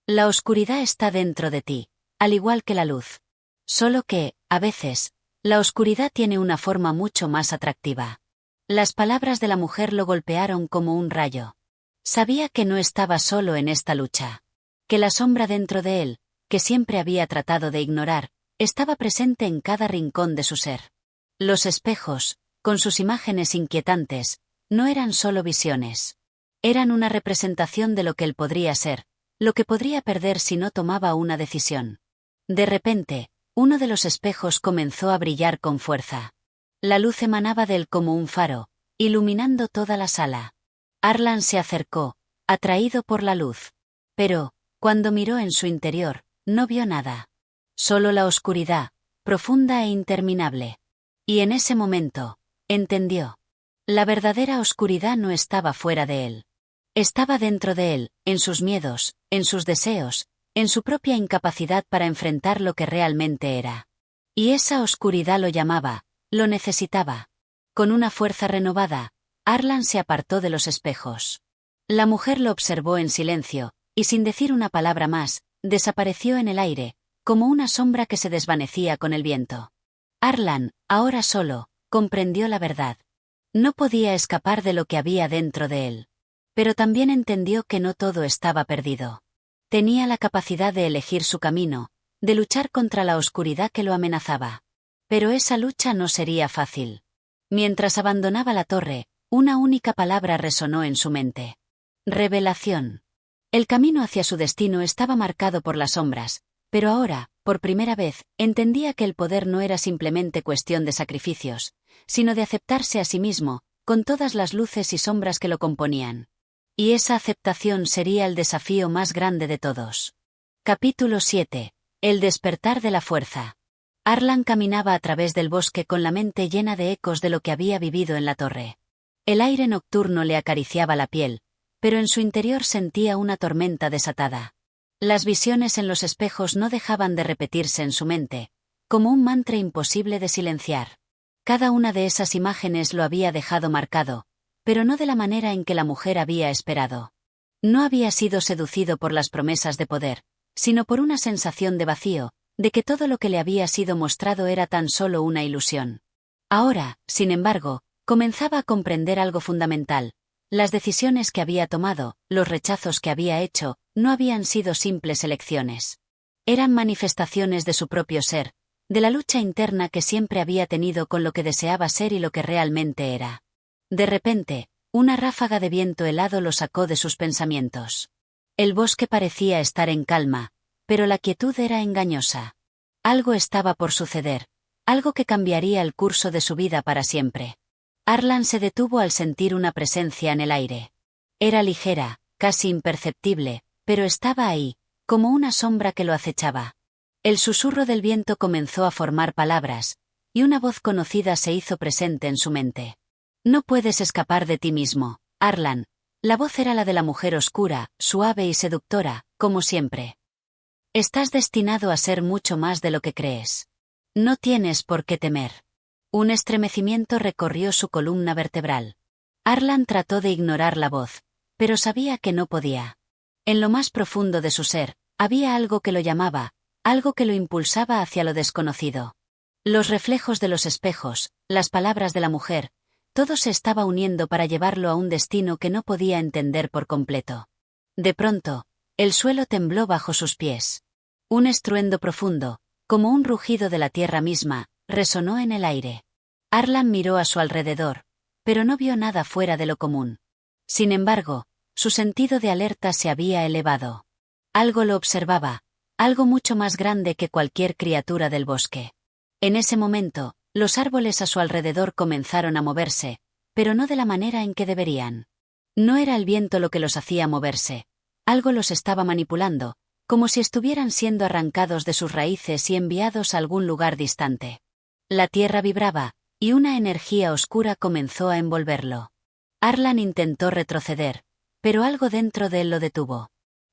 La oscuridad está dentro de ti, al igual que la luz. Solo que, a veces, la oscuridad tiene una forma mucho más atractiva. Las palabras de la mujer lo golpearon como un rayo. Sabía que no estaba solo en esta lucha. Que la sombra dentro de él, que siempre había tratado de ignorar, estaba presente en cada rincón de su ser. Los espejos, con sus imágenes inquietantes, no eran solo visiones. Eran una representación de lo que él podría ser, lo que podría perder si no tomaba una decisión. De repente, uno de los espejos comenzó a brillar con fuerza. La luz emanaba de él como un faro, iluminando toda la sala. Arlan se acercó, atraído por la luz. Pero, cuando miró en su interior, no vio nada. Solo la oscuridad, profunda e interminable. Y en ese momento, entendió. La verdadera oscuridad no estaba fuera de él. Estaba dentro de él, en sus miedos, en sus deseos, en su propia incapacidad para enfrentar lo que realmente era. Y esa oscuridad lo llamaba, lo necesitaba. Con una fuerza renovada, Arlan se apartó de los espejos. La mujer lo observó en silencio, y sin decir una palabra más, desapareció en el aire, como una sombra que se desvanecía con el viento. Arlan, ahora solo, comprendió la verdad. No podía escapar de lo que había dentro de él. Pero también entendió que no todo estaba perdido. Tenía la capacidad de elegir su camino, de luchar contra la oscuridad que lo amenazaba. Pero esa lucha no sería fácil. Mientras abandonaba la torre, una única palabra resonó en su mente. Revelación. El camino hacia su destino estaba marcado por las sombras, pero ahora, por primera vez, entendía que el poder no era simplemente cuestión de sacrificios, sino de aceptarse a sí mismo, con todas las luces y sombras que lo componían. Y esa aceptación sería el desafío más grande de todos. Capítulo 7. El despertar de la fuerza. Arlan caminaba a través del bosque con la mente llena de ecos de lo que había vivido en la torre. El aire nocturno le acariciaba la piel, pero en su interior sentía una tormenta desatada. Las visiones en los espejos no dejaban de repetirse en su mente, como un mantra imposible de silenciar. Cada una de esas imágenes lo había dejado marcado, pero no de la manera en que la mujer había esperado. No había sido seducido por las promesas de poder, sino por una sensación de vacío, de que todo lo que le había sido mostrado era tan solo una ilusión. Ahora, sin embargo, comenzaba a comprender algo fundamental. Las decisiones que había tomado, los rechazos que había hecho, no habían sido simples elecciones. Eran manifestaciones de su propio ser, de la lucha interna que siempre había tenido con lo que deseaba ser y lo que realmente era. De repente, una ráfaga de viento helado lo sacó de sus pensamientos. El bosque parecía estar en calma, pero la quietud era engañosa. Algo estaba por suceder, algo que cambiaría el curso de su vida para siempre. Arlan se detuvo al sentir una presencia en el aire. Era ligera, casi imperceptible, pero estaba ahí, como una sombra que lo acechaba. El susurro del viento comenzó a formar palabras, y una voz conocida se hizo presente en su mente. No puedes escapar de ti mismo, Arlan. La voz era la de la mujer oscura, suave y seductora, como siempre. Estás destinado a ser mucho más de lo que crees. No tienes por qué temer. Un estremecimiento recorrió su columna vertebral. Arlan trató de ignorar la voz, pero sabía que no podía. En lo más profundo de su ser, había algo que lo llamaba, algo que lo impulsaba hacia lo desconocido. Los reflejos de los espejos, las palabras de la mujer, todo se estaba uniendo para llevarlo a un destino que no podía entender por completo. De pronto, el suelo tembló bajo sus pies. Un estruendo profundo, como un rugido de la tierra misma, resonó en el aire. Arlan miró a su alrededor, pero no vio nada fuera de lo común. Sin embargo, su sentido de alerta se había elevado. Algo lo observaba, algo mucho más grande que cualquier criatura del bosque. En ese momento, los árboles a su alrededor comenzaron a moverse, pero no de la manera en que deberían. No era el viento lo que los hacía moverse. Algo los estaba manipulando, como si estuvieran siendo arrancados de sus raíces y enviados a algún lugar distante. La tierra vibraba, y una energía oscura comenzó a envolverlo. Arlan intentó retroceder, pero algo dentro de él lo detuvo.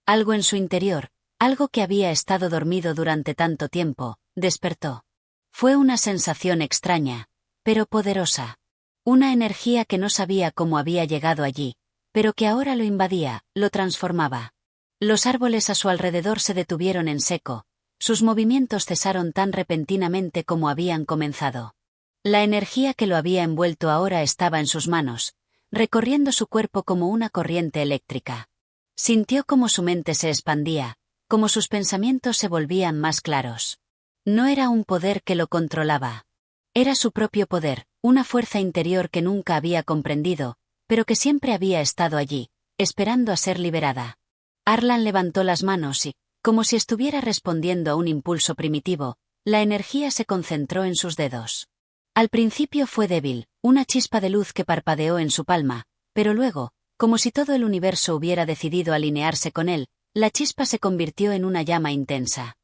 Algo en su interior, algo que había estado dormido durante tanto tiempo, despertó. Fue una sensación extraña, pero poderosa. Una energía que no sabía cómo había llegado allí, pero que ahora lo invadía, lo transformaba. Los árboles a su alrededor se detuvieron en seco, sus movimientos cesaron tan repentinamente como habían comenzado. La energía que lo había envuelto ahora estaba en sus manos, recorriendo su cuerpo como una corriente eléctrica. Sintió como su mente se expandía, como sus pensamientos se volvían más claros. No era un poder que lo controlaba. Era su propio poder, una fuerza interior que nunca había comprendido, pero que siempre había estado allí, esperando a ser liberada. Arlan levantó las manos y, como si estuviera respondiendo a un impulso primitivo, la energía se concentró en sus dedos. Al principio fue débil, una chispa de luz que parpadeó en su palma, pero luego, como si todo el universo hubiera decidido alinearse con él, la chispa se convirtió en una llama intensa.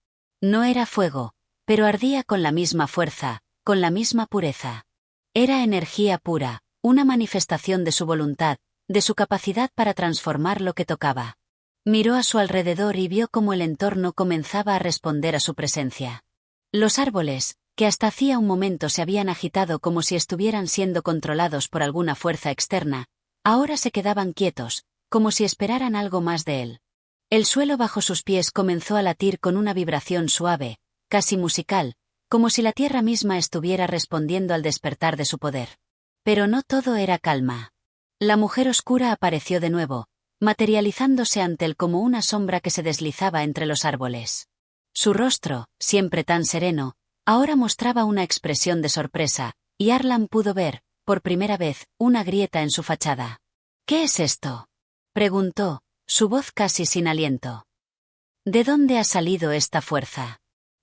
No era fuego, pero ardía con la misma fuerza, con la misma pureza. Era energía pura, una manifestación de su voluntad, de su capacidad para transformar lo que tocaba. Miró a su alrededor y vio cómo el entorno comenzaba a responder a su presencia. Los árboles, que hasta hacía un momento se habían agitado como si estuvieran siendo controlados por alguna fuerza externa, ahora se quedaban quietos, como si esperaran algo más de él. El suelo bajo sus pies comenzó a latir con una vibración suave, casi musical, como si la tierra misma estuviera respondiendo al despertar de su poder. Pero no todo era calma. La mujer oscura apareció de nuevo, materializándose ante él como una sombra que se deslizaba entre los árboles. Su rostro, siempre tan sereno, ahora mostraba una expresión de sorpresa, y Arlan pudo ver, por primera vez, una grieta en su fachada. «¿Qué es esto?», preguntó, su voz casi sin aliento. «¿De dónde ha salido esta fuerza?».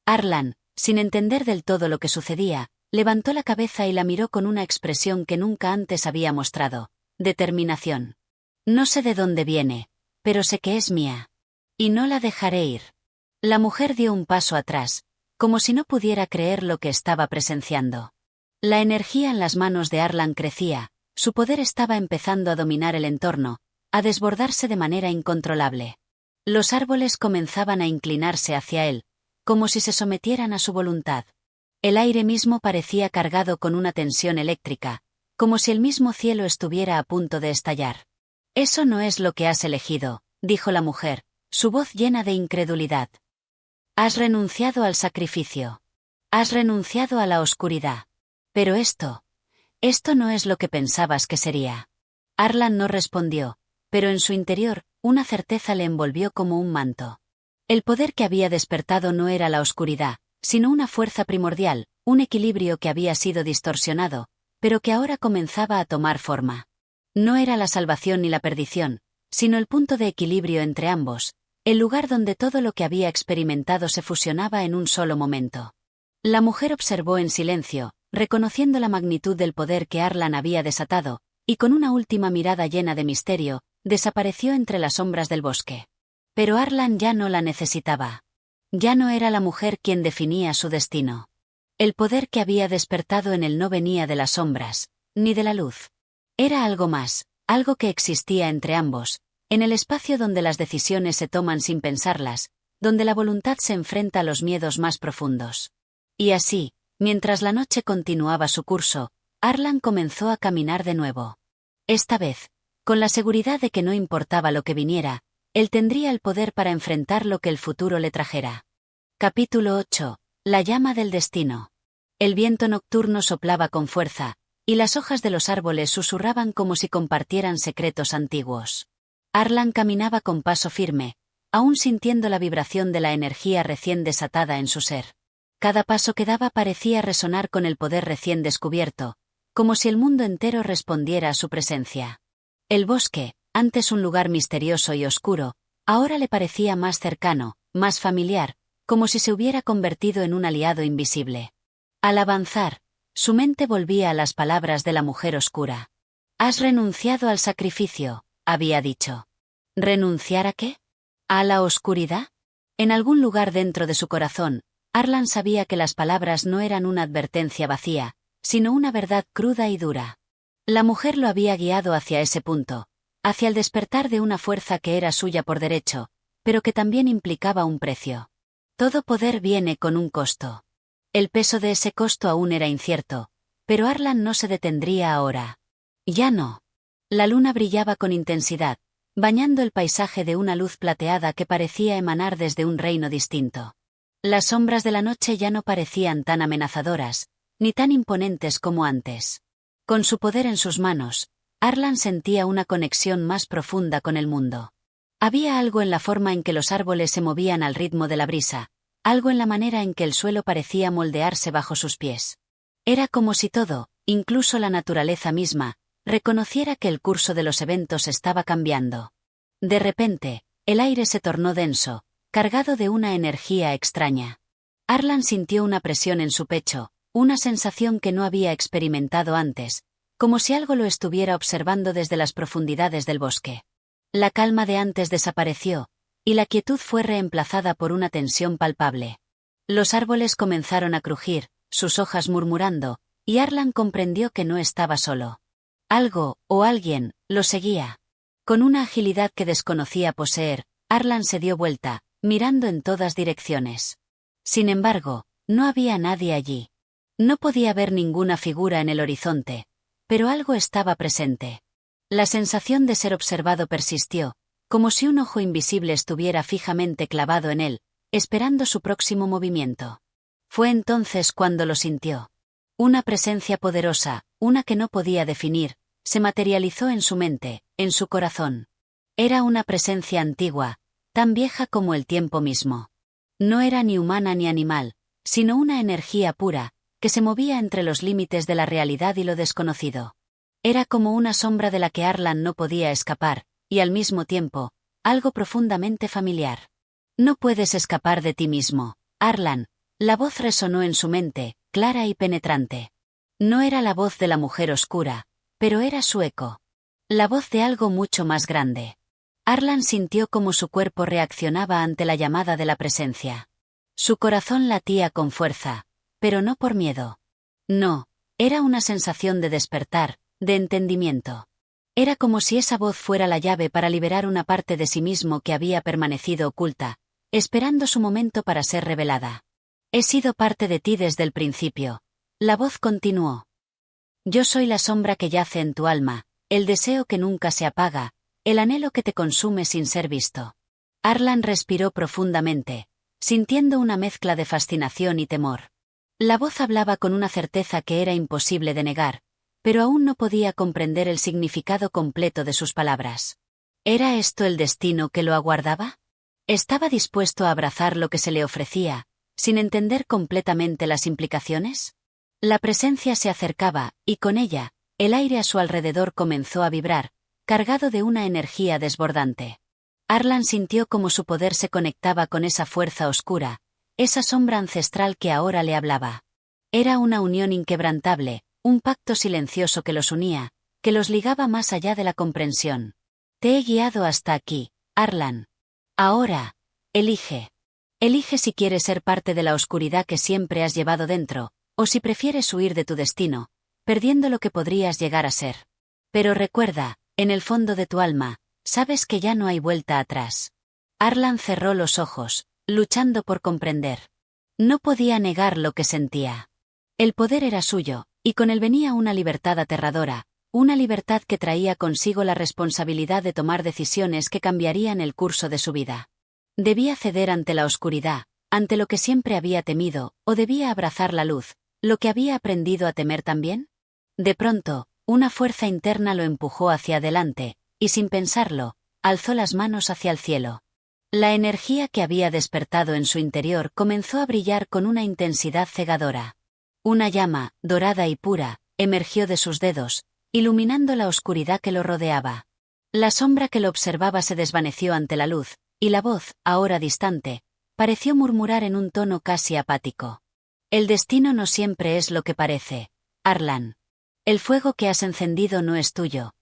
Arlan, sin entender del todo lo que sucedía, levantó la cabeza y la miró con una expresión que nunca antes había mostrado: determinación. «No sé de dónde viene, pero sé que es mía. Y no la dejaré ir». La mujer dio un paso atrás, como si no pudiera creer lo que estaba presenciando. La energía en las manos de Arlan crecía, su poder estaba empezando a dominar el entorno, a desbordarse de manera incontrolable. Los árboles comenzaban a inclinarse hacia él, como si se sometieran a su voluntad. El aire mismo parecía cargado con una tensión eléctrica, como si el mismo cielo estuviera a punto de estallar. «Eso no es lo que has elegido», dijo la mujer, su voz llena de incredulidad. «Has renunciado al sacrificio. Has renunciado a la oscuridad. Pero esto no es lo que pensabas que sería». Arlan no respondió, pero en su interior, una certeza le envolvió como un manto. El poder que había despertado no era la oscuridad, sino una fuerza primordial, un equilibrio que había sido distorsionado, pero que ahora comenzaba a tomar forma. No era la salvación ni la perdición, sino el punto de equilibrio entre ambos, el lugar donde todo lo que había experimentado se fusionaba en un solo momento. La mujer observó en silencio, reconociendo la magnitud del poder que Arlan había desatado, y con una última mirada llena de misterio, desapareció entre las sombras del bosque. Pero Arlan ya no la necesitaba. Ya no era la mujer quien definía su destino. El poder que había despertado en él no venía de las sombras, ni de la luz. Era algo más, algo que existía entre ambos, en el espacio donde las decisiones se toman sin pensarlas, donde la voluntad se enfrenta a los miedos más profundos. Y así, mientras la noche continuaba su curso, Arlan comenzó a caminar de nuevo. Esta vez, con la seguridad de que no importaba lo que viniera, él tendría el poder para enfrentar lo que el futuro le trajera. Capítulo 8. La llama del destino. El viento nocturno soplaba con fuerza, y las hojas de los árboles susurraban como si compartieran secretos antiguos. Arlan caminaba con paso firme, aún sintiendo la vibración de la energía recién desatada en su ser. Cada paso que daba parecía resonar con el poder recién descubierto, como si el mundo entero respondiera a su presencia. El bosque, antes un lugar misterioso y oscuro, ahora le parecía más cercano, más familiar, como si se hubiera convertido en un aliado invisible. Al avanzar, su mente volvía a las palabras de la mujer oscura. «Has renunciado al sacrificio», había dicho. ¿Renunciar a qué? ¿A la oscuridad? En algún lugar dentro de su corazón, Arlan sabía que las palabras no eran una advertencia vacía, sino una verdad cruda y dura. La mujer lo había guiado hacia ese punto, hacia el despertar de una fuerza que era suya por derecho, pero que también implicaba un precio. Todo poder viene con un costo. El peso de ese costo aún era incierto, pero Arlan no se detendría ahora. Ya no. La luna brillaba con intensidad, bañando el paisaje de una luz plateada que parecía emanar desde un reino distinto. Las sombras de la noche ya no parecían tan amenazadoras, ni tan imponentes como antes. Con su poder en sus manos, Arlan sentía una conexión más profunda con el mundo. Había algo en la forma en que los árboles se movían al ritmo de la brisa, algo en la manera en que el suelo parecía moldearse bajo sus pies. Era como si todo, incluso la naturaleza misma, reconociera que el curso de los eventos estaba cambiando. De repente, el aire se tornó denso, cargado de una energía extraña. Arlan sintió una presión en su pecho, una sensación que no había experimentado antes, como si algo lo estuviera observando desde las profundidades del bosque. La calma de antes desapareció, y la quietud fue reemplazada por una tensión palpable. Los árboles comenzaron a crujir, sus hojas murmurando, y Arlan comprendió que no estaba solo. Algo, o alguien, lo seguía. Con una agilidad que desconocía poseer, Arlan se dio vuelta, mirando en todas direcciones. Sin embargo, no había nadie allí. No podía ver ninguna figura en el horizonte, pero algo estaba presente. La sensación de ser observado persistió, como si un ojo invisible estuviera fijamente clavado en él, esperando su próximo movimiento. Fue entonces cuando lo sintió. Una presencia poderosa, una que no podía definir, se materializó en su mente, en su corazón. Era una presencia antigua, tan vieja como el tiempo mismo. No era ni humana ni animal, sino una energía pura, que se movía entre los límites de la realidad y lo desconocido. Era como una sombra de la que Arlan no podía escapar, y al mismo tiempo, algo profundamente familiar. No puedes escapar de ti mismo, Arlan. La voz resonó en su mente, clara y penetrante. No era la voz de la mujer oscura, pero era su eco. La voz de algo mucho más grande. Arlan sintió cómo su cuerpo reaccionaba ante la llamada de la presencia. Su corazón latía con fuerza, pero no por miedo. No, era una sensación de despertar, de entendimiento. Era como si esa voz fuera la llave para liberar una parte de sí mismo que había permanecido oculta, esperando su momento para ser revelada. He sido parte de ti desde el principio. La voz continuó. Yo soy la sombra que yace en tu alma, el deseo que nunca se apaga, el anhelo que te consume sin ser visto. Arlan respiró profundamente, sintiendo una mezcla de fascinación y temor. La voz hablaba con una certeza que era imposible de negar, pero aún no podía comprender el significado completo de sus palabras. ¿Era esto el destino que lo aguardaba? ¿Estaba dispuesto a abrazar lo que se le ofrecía, sin entender completamente las implicaciones? La presencia se acercaba, y con ella, el aire a su alrededor comenzó a vibrar, cargado de una energía desbordante. Arlan sintió como su poder se conectaba con esa fuerza oscura, esa sombra ancestral que ahora le hablaba. Era una unión inquebrantable, un pacto silencioso que los unía, que los ligaba más allá de la comprensión. Te he guiado hasta aquí, Arlan. Ahora, elige. Elige si quieres ser parte de la oscuridad que siempre has llevado dentro, o si prefieres huir de tu destino, perdiendo lo que podrías llegar a ser. Pero recuerda, en el fondo de tu alma, sabes que ya no hay vuelta atrás. Arlan cerró los ojos, luchando por comprender. No podía negar lo que sentía. El poder era suyo, y con él venía una libertad aterradora, una libertad que traía consigo la responsabilidad de tomar decisiones que cambiarían el curso de su vida. Debía ceder ante la oscuridad, ante lo que siempre había temido, o debía abrazar la luz, lo que había aprendido a temer también. De pronto, una fuerza interna lo empujó hacia adelante, y sin pensarlo, alzó las manos hacia el cielo. La energía que había despertado en su interior comenzó a brillar con una intensidad cegadora. Una llama, dorada y pura, emergió de sus dedos, iluminando la oscuridad que lo rodeaba. La sombra que lo observaba se desvaneció ante la luz, y la voz, ahora distante, pareció murmurar en un tono casi apático. El destino no siempre es lo que parece, Arlan. El fuego que has encendido no es tuyo.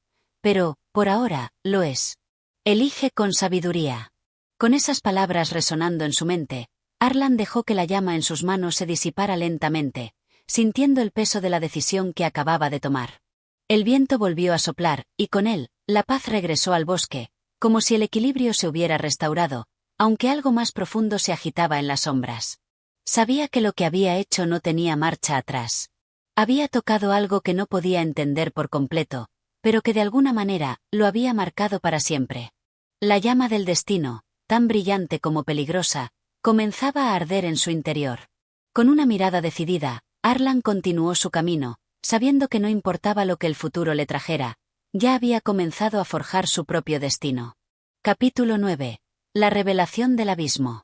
Pero, por ahora, lo es. Elige con sabiduría. Con esas palabras resonando en su mente, Arlan dejó que la llama en sus manos se disipara lentamente, sintiendo el peso de la decisión que acababa de tomar. El viento volvió a soplar, y con él, la paz regresó al bosque, como si el equilibrio se hubiera restaurado, aunque algo más profundo se agitaba en las sombras. Sabía que lo que había hecho no tenía marcha atrás. Había tocado algo que no podía entender por completo, pero que de alguna manera, lo había marcado para siempre. La llama del destino, tan brillante como peligrosa, comenzaba a arder en su interior. Con una mirada decidida, Arlan continuó su camino, sabiendo que no importaba lo que el futuro le trajera, ya había comenzado a forjar su propio destino. Capítulo 9. La revelación del abismo.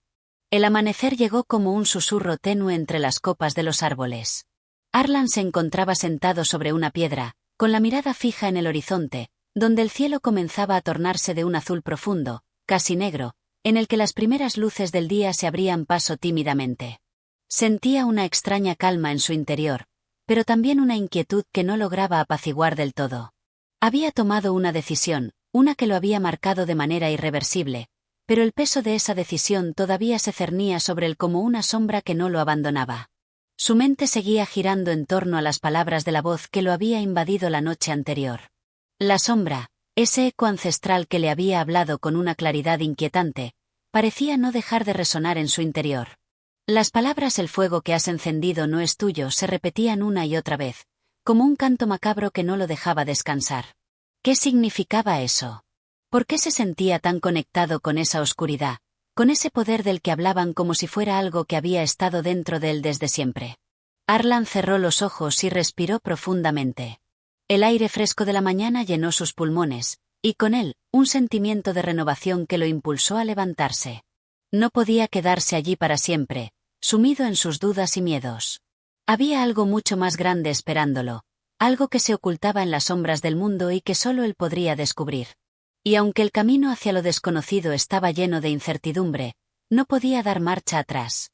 El amanecer llegó como un susurro tenue entre las copas de los árboles. Arlan se encontraba sentado sobre una piedra, con la mirada fija en el horizonte, donde el cielo comenzaba a tornarse de un azul profundo, casi negro, en el que las primeras luces del día se abrían paso tímidamente. Sentía una extraña calma en su interior, pero también una inquietud que no lograba apaciguar del todo. Había tomado una decisión, una que lo había marcado de manera irreversible, pero el peso de esa decisión todavía se cernía sobre él como una sombra que no lo abandonaba. Su mente seguía girando en torno a las palabras de la voz que lo había invadido la noche anterior. La sombra, ese eco ancestral que le había hablado con una claridad inquietante, parecía no dejar de resonar en su interior. Las palabras «el fuego que has encendido no es tuyo» se repetían una y otra vez, como un canto macabro que no lo dejaba descansar. ¿Qué significaba eso? ¿Por qué se sentía tan conectado con esa oscuridad, con ese poder del que hablaban como si fuera algo que había estado dentro de él desde siempre? Arlan cerró los ojos y respiró profundamente. El aire fresco de la mañana llenó sus pulmones, y con él, un sentimiento de renovación que lo impulsó a levantarse. No podía quedarse allí para siempre, sumido en sus dudas y miedos. Había algo mucho más grande esperándolo, algo que se ocultaba en las sombras del mundo y que solo él podría descubrir. Y aunque el camino hacia lo desconocido estaba lleno de incertidumbre, no podía dar marcha atrás.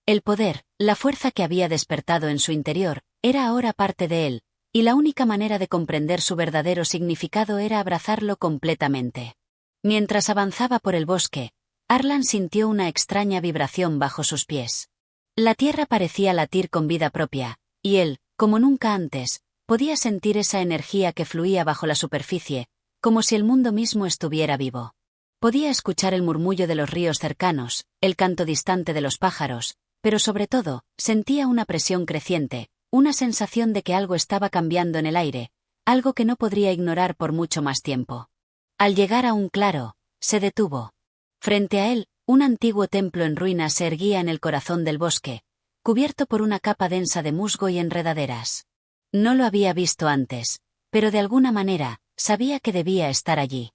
El poder, la fuerza que había despertado en su interior, era ahora parte de él, y la única manera de comprender su verdadero significado era abrazarlo completamente. Mientras avanzaba por el bosque, Arlan sintió una extraña vibración bajo sus pies. La tierra parecía latir con vida propia, y él, como nunca antes, podía sentir esa energía que fluía bajo la superficie, como si el mundo mismo estuviera vivo. Podía escuchar el murmullo de los ríos cercanos, el canto distante de los pájaros, pero sobre todo, sentía una presión creciente, una sensación de que algo estaba cambiando en el aire, algo que no podría ignorar por mucho más tiempo. Al llegar a un claro, se detuvo. Frente a él, un antiguo templo en ruinas se erguía en el corazón del bosque, cubierto por una capa densa de musgo y enredaderas. No lo había visto antes, pero de alguna manera, sabía que debía estar allí.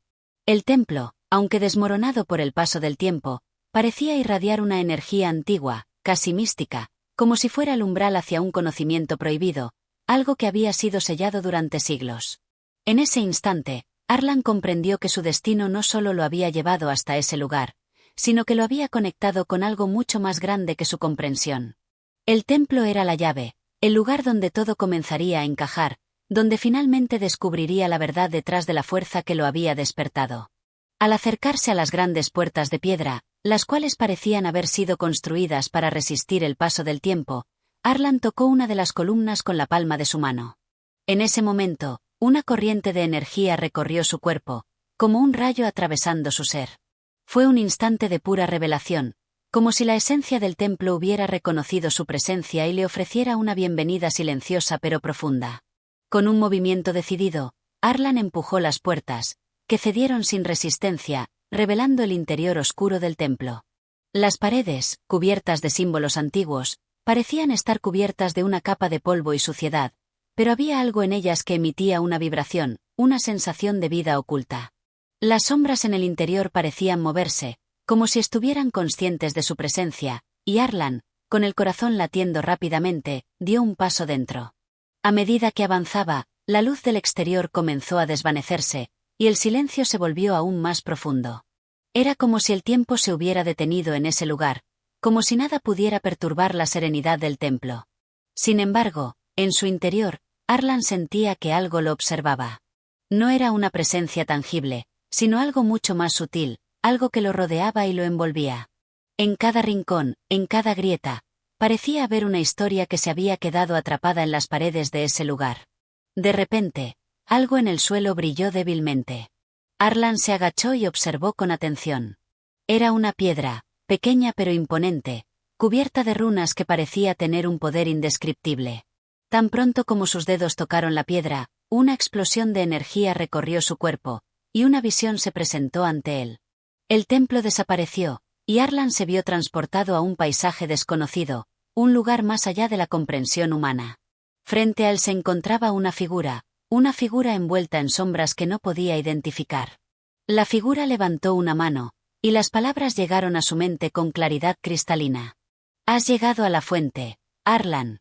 El templo, aunque desmoronado por el paso del tiempo, parecía irradiar una energía antigua, casi mística, como si fuera el umbral hacia un conocimiento prohibido, algo que había sido sellado durante siglos. En ese instante, Arlan comprendió que su destino no solo lo había llevado hasta ese lugar, sino que lo había conectado con algo mucho más grande que su comprensión. El templo era la llave, el lugar donde todo comenzaría a encajar, donde finalmente descubriría la verdad detrás de la fuerza que lo había despertado. Al acercarse a las grandes puertas de piedra, las cuales parecían haber sido construidas para resistir el paso del tiempo, Arlan tocó una de las columnas con la palma de su mano. En ese momento, una corriente de energía recorrió su cuerpo, como un rayo atravesando su ser. Fue un instante de pura revelación, como si la esencia del templo hubiera reconocido su presencia y le ofreciera una bienvenida silenciosa pero profunda. Con un movimiento decidido, Arlan empujó las puertas, que cedieron sin resistencia, revelando el interior oscuro del templo. Las paredes, cubiertas de símbolos antiguos, parecían estar cubiertas de una capa de polvo y suciedad, pero había algo en ellas que emitía una vibración, una sensación de vida oculta. Las sombras en el interior parecían moverse, como si estuvieran conscientes de su presencia, y Arlan, con el corazón latiendo rápidamente, dio un paso dentro. A medida que avanzaba, la luz del exterior comenzó a desvanecerse, y el silencio se volvió aún más profundo. Era como si el tiempo se hubiera detenido en ese lugar, como si nada pudiera perturbar la serenidad del templo. Sin embargo, en su interior, Arlan sentía que algo lo observaba. No era una presencia tangible, sino algo mucho más sutil, algo que lo rodeaba y lo envolvía. En cada rincón, en cada grieta, parecía haber una historia que se había quedado atrapada en las paredes de ese lugar. De repente, algo en el suelo brilló débilmente. Arlan se agachó y observó con atención. Era una piedra, pequeña pero imponente, cubierta de runas que parecía tener un poder indescriptible. Tan pronto como sus dedos tocaron la piedra, una explosión de energía recorrió su cuerpo, y una visión se presentó ante él. El templo desapareció, y Arlan se vio transportado a un paisaje desconocido, un lugar más allá de la comprensión humana. Frente a él se encontraba una figura envuelta en sombras que no podía identificar. La figura levantó una mano, y las palabras llegaron a su mente con claridad cristalina. Has llegado a la fuente, Arlan.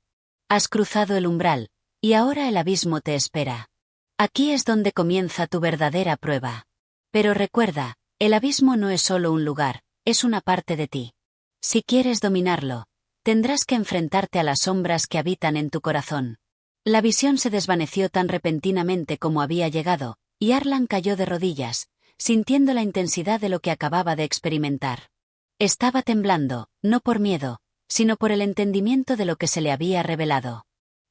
Has cruzado el umbral, y ahora el abismo te espera. Aquí es donde comienza tu verdadera prueba. Pero recuerda, el abismo no es solo un lugar, es una parte de ti. Si quieres dominarlo, tendrás que enfrentarte a las sombras que habitan en tu corazón. La visión se desvaneció tan repentinamente como había llegado, y Arlan cayó de rodillas, sintiendo la intensidad de lo que acababa de experimentar. Estaba temblando, no por miedo, sino por el entendimiento de lo que se le había revelado.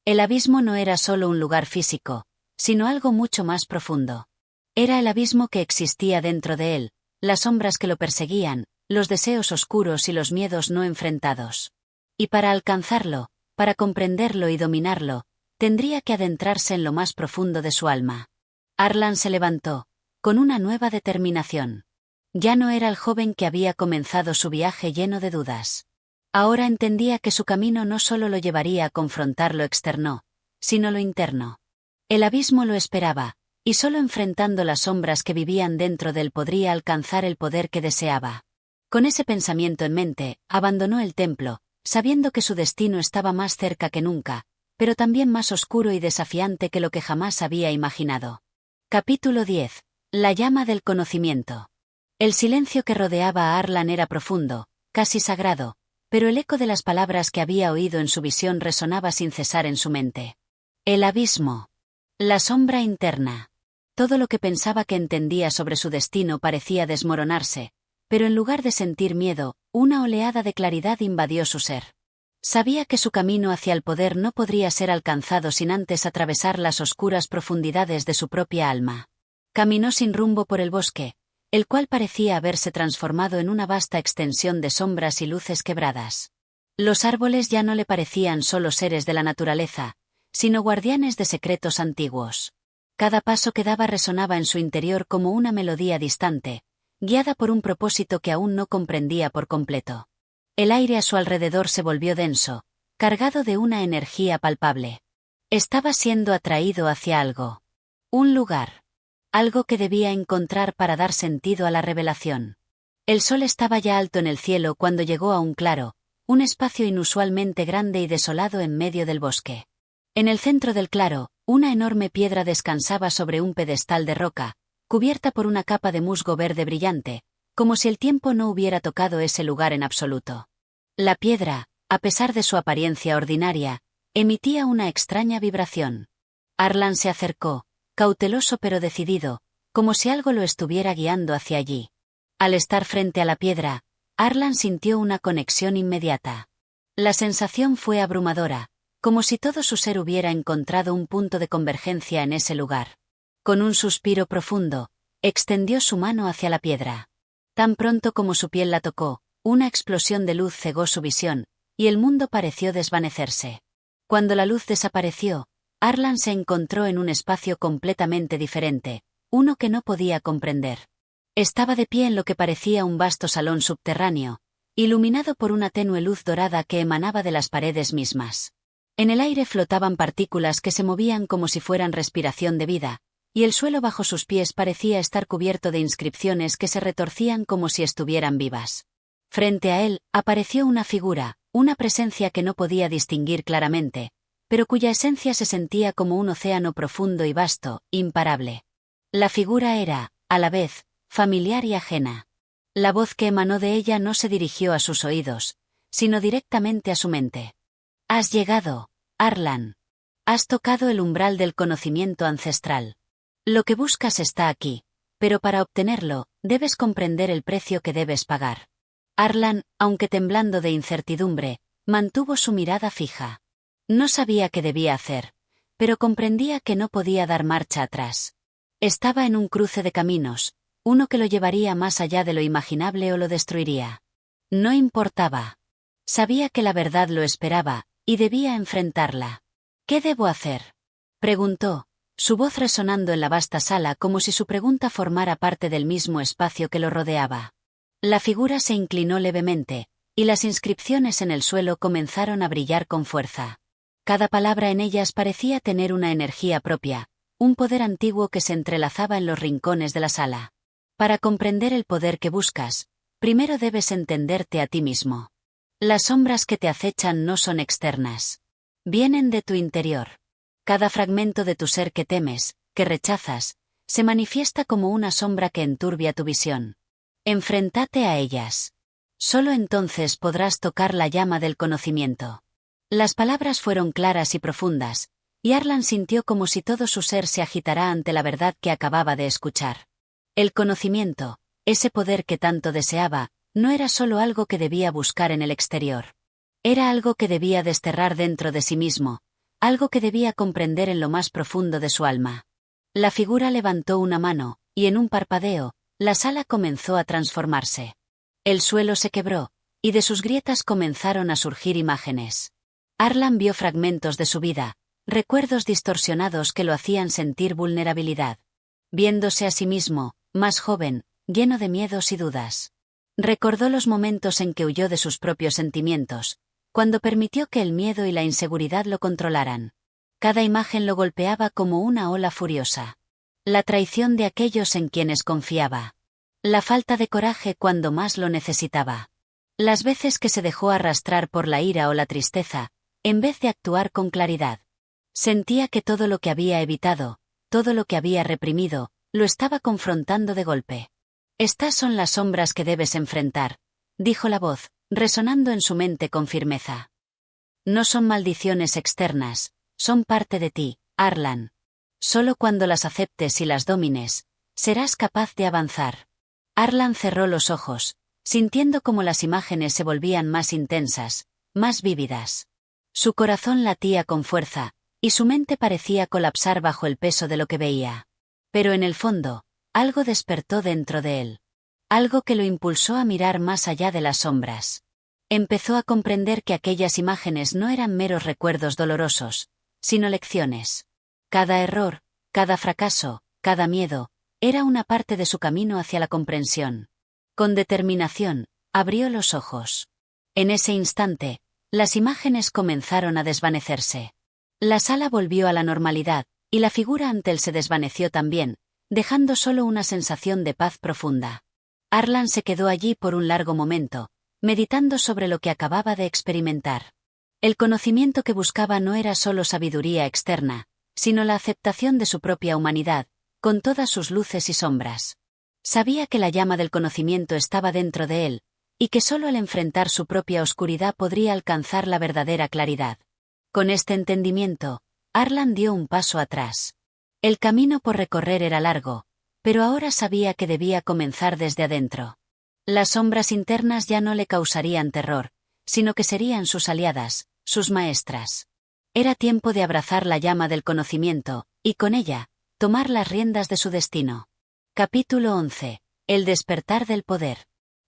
El abismo no era solo un lugar físico, sino algo mucho más profundo. Era el abismo que existía dentro de él, las sombras que lo perseguían, los deseos oscuros y los miedos no enfrentados. Y para alcanzarlo, para comprenderlo y dominarlo, tendría que adentrarse en lo más profundo de su alma. Arlan se levantó, con una nueva determinación. Ya no era el joven que había comenzado su viaje lleno de dudas. Ahora entendía que su camino no solo lo llevaría a confrontar lo externo, sino lo interno. El abismo lo esperaba, y solo enfrentando las sombras que vivían dentro de él podría alcanzar el poder que deseaba. Con ese pensamiento en mente, abandonó el templo, sabiendo que su destino estaba más cerca que nunca, pero también más oscuro y desafiante que lo que jamás había imaginado. Capítulo 10. La llama del conocimiento. El silencio que rodeaba a Arlan era profundo, casi sagrado, pero el eco de las palabras que había oído en su visión resonaba sin cesar en su mente. El abismo. La sombra interna. Todo lo que pensaba que entendía sobre su destino parecía desmoronarse, pero en lugar de sentir miedo, una oleada de claridad invadió su ser. Sabía que su camino hacia el poder no podría ser alcanzado sin antes atravesar las oscuras profundidades de su propia alma. Caminó sin rumbo por el bosque, el cual parecía haberse transformado en una vasta extensión de sombras y luces quebradas. Los árboles ya no le parecían solo seres de la naturaleza, sino guardianes de secretos antiguos. Cada paso que daba resonaba en su interior como una melodía distante, guiada por un propósito que aún no comprendía por completo. El aire a su alrededor se volvió denso, cargado de una energía palpable. Estaba siendo atraído hacia algo. Un lugar. Algo que debía encontrar para dar sentido a la revelación. El sol estaba ya alto en el cielo cuando llegó a un claro, un espacio inusualmente grande y desolado en medio del bosque. En el centro del claro, una enorme piedra descansaba sobre un pedestal de roca, cubierta por una capa de musgo verde brillante, como si el tiempo no hubiera tocado ese lugar en absoluto. La piedra, a pesar de su apariencia ordinaria, emitía una extraña vibración. Arlan se acercó, cauteloso pero decidido, como si algo lo estuviera guiando hacia allí. Al estar frente a la piedra, Arlan sintió una conexión inmediata. La sensación fue abrumadora, como si todo su ser hubiera encontrado un punto de convergencia en ese lugar. Con un suspiro profundo, extendió su mano hacia la piedra. Tan pronto como su piel la tocó, una explosión de luz cegó su visión, y el mundo pareció desvanecerse. Cuando la luz desapareció, Arlan se encontró en un espacio completamente diferente, uno que no podía comprender. Estaba de pie en lo que parecía un vasto salón subterráneo, iluminado por una tenue luz dorada que emanaba de las paredes mismas. En el aire flotaban partículas que se movían como si fueran respiración de vida, y el suelo bajo sus pies parecía estar cubierto de inscripciones que se retorcían como si estuvieran vivas. Frente a él, apareció una figura, una presencia que no podía distinguir claramente, pero cuya esencia se sentía como un océano profundo y vasto, imparable. La figura era, a la vez, familiar y ajena. La voz que emanó de ella no se dirigió a sus oídos, sino directamente a su mente. Has llegado, Arlan. Has tocado el umbral del conocimiento ancestral. Lo que buscas está aquí, pero para obtenerlo, debes comprender el precio que debes pagar. Arlan, aunque temblando de incertidumbre, mantuvo su mirada fija. No sabía qué debía hacer, pero comprendía que no podía dar marcha atrás. Estaba en un cruce de caminos, uno que lo llevaría más allá de lo imaginable o lo destruiría. No importaba. Sabía que la verdad lo esperaba, y debía enfrentarla. ¿Qué debo hacer?, preguntó, su voz resonando en la vasta sala como si su pregunta formara parte del mismo espacio que lo rodeaba. La figura se inclinó levemente, y las inscripciones en el suelo comenzaron a brillar con fuerza. Cada palabra en ellas parecía tener una energía propia, un poder antiguo que se entrelazaba en los rincones de la sala. Para comprender el poder que buscas, primero debes entenderte a ti mismo. Las sombras que te acechan no son externas. Vienen de tu interior. Cada fragmento de tu ser que temes, que rechazas, se manifiesta como una sombra que enturbia tu visión. Enfréntate a ellas. Solo entonces podrás tocar la llama del conocimiento. Las palabras fueron claras y profundas, y Arlan sintió como si todo su ser se agitara ante la verdad que acababa de escuchar. El conocimiento, ese poder que tanto deseaba, no era solo algo que debía buscar en el exterior. Era algo que debía desterrar dentro de sí mismo, algo que debía comprender en lo más profundo de su alma. La figura levantó una mano, y en un parpadeo, la sala comenzó a transformarse. El suelo se quebró, y de sus grietas comenzaron a surgir imágenes. Arlan vio fragmentos de su vida, recuerdos distorsionados que lo hacían sentir vulnerabilidad. Viéndose a sí mismo, más joven, lleno de miedos y dudas. Recordó los momentos en que huyó de sus propios sentimientos, cuando permitió que el miedo y la inseguridad lo controlaran. Cada imagen lo golpeaba como una ola furiosa. La traición de aquellos en quienes confiaba. La falta de coraje cuando más lo necesitaba. Las veces que se dejó arrastrar por la ira o la tristeza, en vez de actuar con claridad. Sentía que todo lo que había evitado, todo lo que había reprimido, lo estaba confrontando de golpe. Estas son las sombras que debes enfrentar, dijo la voz, resonando en su mente con firmeza. No son maldiciones externas, son parte de ti, Arlan. Solo cuando las aceptes y las domines, serás capaz de avanzar. Arlan cerró los ojos, sintiendo cómo las imágenes se volvían más intensas, más vívidas. Su corazón latía con fuerza, y su mente parecía colapsar bajo el peso de lo que veía. Pero en el fondo, algo despertó dentro de él. Algo que lo impulsó a mirar más allá de las sombras. Empezó a comprender que aquellas imágenes no eran meros recuerdos dolorosos, sino lecciones. Cada error, cada fracaso, cada miedo, era una parte de su camino hacia la comprensión. Con determinación, abrió los ojos. En ese instante, las imágenes comenzaron a desvanecerse. La sala volvió a la normalidad, y la figura ante él se desvaneció también, dejando solo una sensación de paz profunda. Arlan se quedó allí por un largo momento, meditando sobre lo que acababa de experimentar. El conocimiento que buscaba no era solo sabiduría externa, sino la aceptación de su propia humanidad, con todas sus luces y sombras. Sabía que la llama del conocimiento estaba dentro de él, y que solo al enfrentar su propia oscuridad podría alcanzar la verdadera claridad. Con este entendimiento, Arlan dio un paso atrás. El camino por recorrer era largo, pero ahora sabía que debía comenzar desde adentro. Las sombras internas ya no le causarían terror, sino que serían sus aliadas, sus maestras. Era tiempo de abrazar la llama del conocimiento, y con ella, tomar las riendas de su destino. Capítulo 11. El despertar del poder.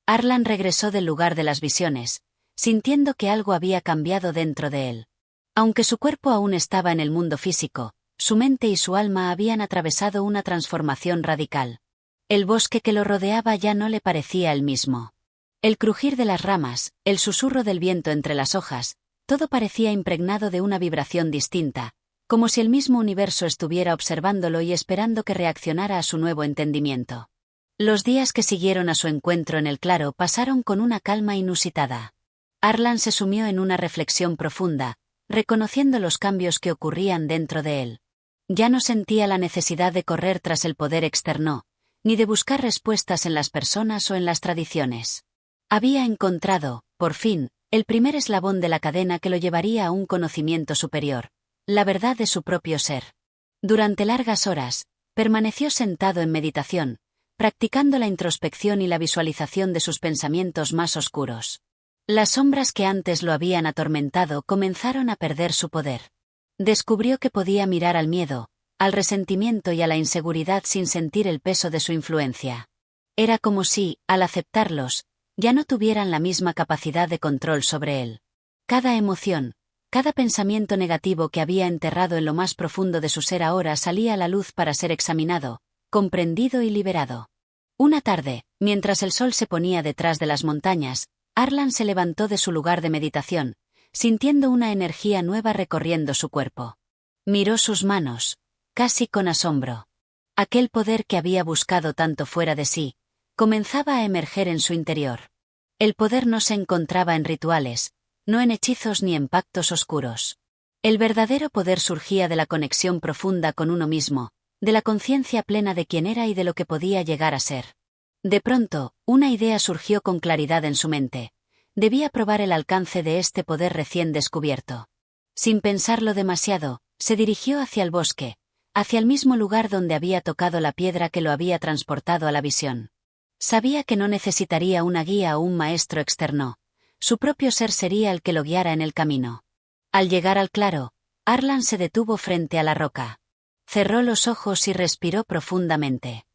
Arlan regresó del lugar de las visiones, sintiendo que algo había cambiado dentro de él. Aunque su cuerpo aún estaba en el mundo físico, su mente y su alma habían atravesado una transformación radical. El bosque que lo rodeaba ya no le parecía el mismo. El crujir de las ramas, el susurro del viento entre las hojas, todo parecía impregnado de una vibración distinta, como si el mismo universo estuviera observándolo y esperando que reaccionara a su nuevo entendimiento. Los días que siguieron a su encuentro en el claro pasaron con una calma inusitada. Arlan se sumió en una reflexión profunda, reconociendo los cambios que ocurrían dentro de él. Ya no sentía la necesidad de correr tras el poder externo, ni de buscar respuestas en las personas o en las tradiciones. Había encontrado, por fin, el primer eslabón de la cadena que lo llevaría a un conocimiento superior, la verdad de su propio ser. Durante largas horas, permaneció sentado en meditación, practicando la introspección y la visualización de sus pensamientos más oscuros. Las sombras que antes lo habían atormentado comenzaron a perder su poder. Descubrió que podía mirar al miedo, al resentimiento y a la inseguridad sin sentir el peso de su influencia. Era como si, al aceptarlos, ya no tuvieran la misma capacidad de control sobre él. Cada emoción, cada pensamiento negativo que había enterrado en lo más profundo de su ser ahora salía a la luz para ser examinado, comprendido y liberado. Una tarde, mientras el sol se ponía detrás de las montañas, Arlan se levantó de su lugar de meditación, sintiendo una energía nueva recorriendo su cuerpo. Miró sus manos, casi con asombro. Aquel poder que había buscado tanto fuera de sí, comenzaba a emerger en su interior. El poder no se encontraba en rituales, no en hechizos ni en pactos oscuros. El verdadero poder surgía de la conexión profunda con uno mismo, de la conciencia plena de quién era y de lo que podía llegar a ser. De pronto, una idea surgió con claridad en su mente. Debía probar el alcance de este poder recién descubierto. Sin pensarlo demasiado, se dirigió hacia el bosque, hacia el mismo lugar donde había tocado la piedra que lo había transportado a la visión. Sabía que no necesitaría una guía o un maestro externo. Su propio ser sería el que lo guiara en el camino. Al llegar al claro, Arlan se detuvo frente a la roca. Cerró los ojos y respiró profundamente.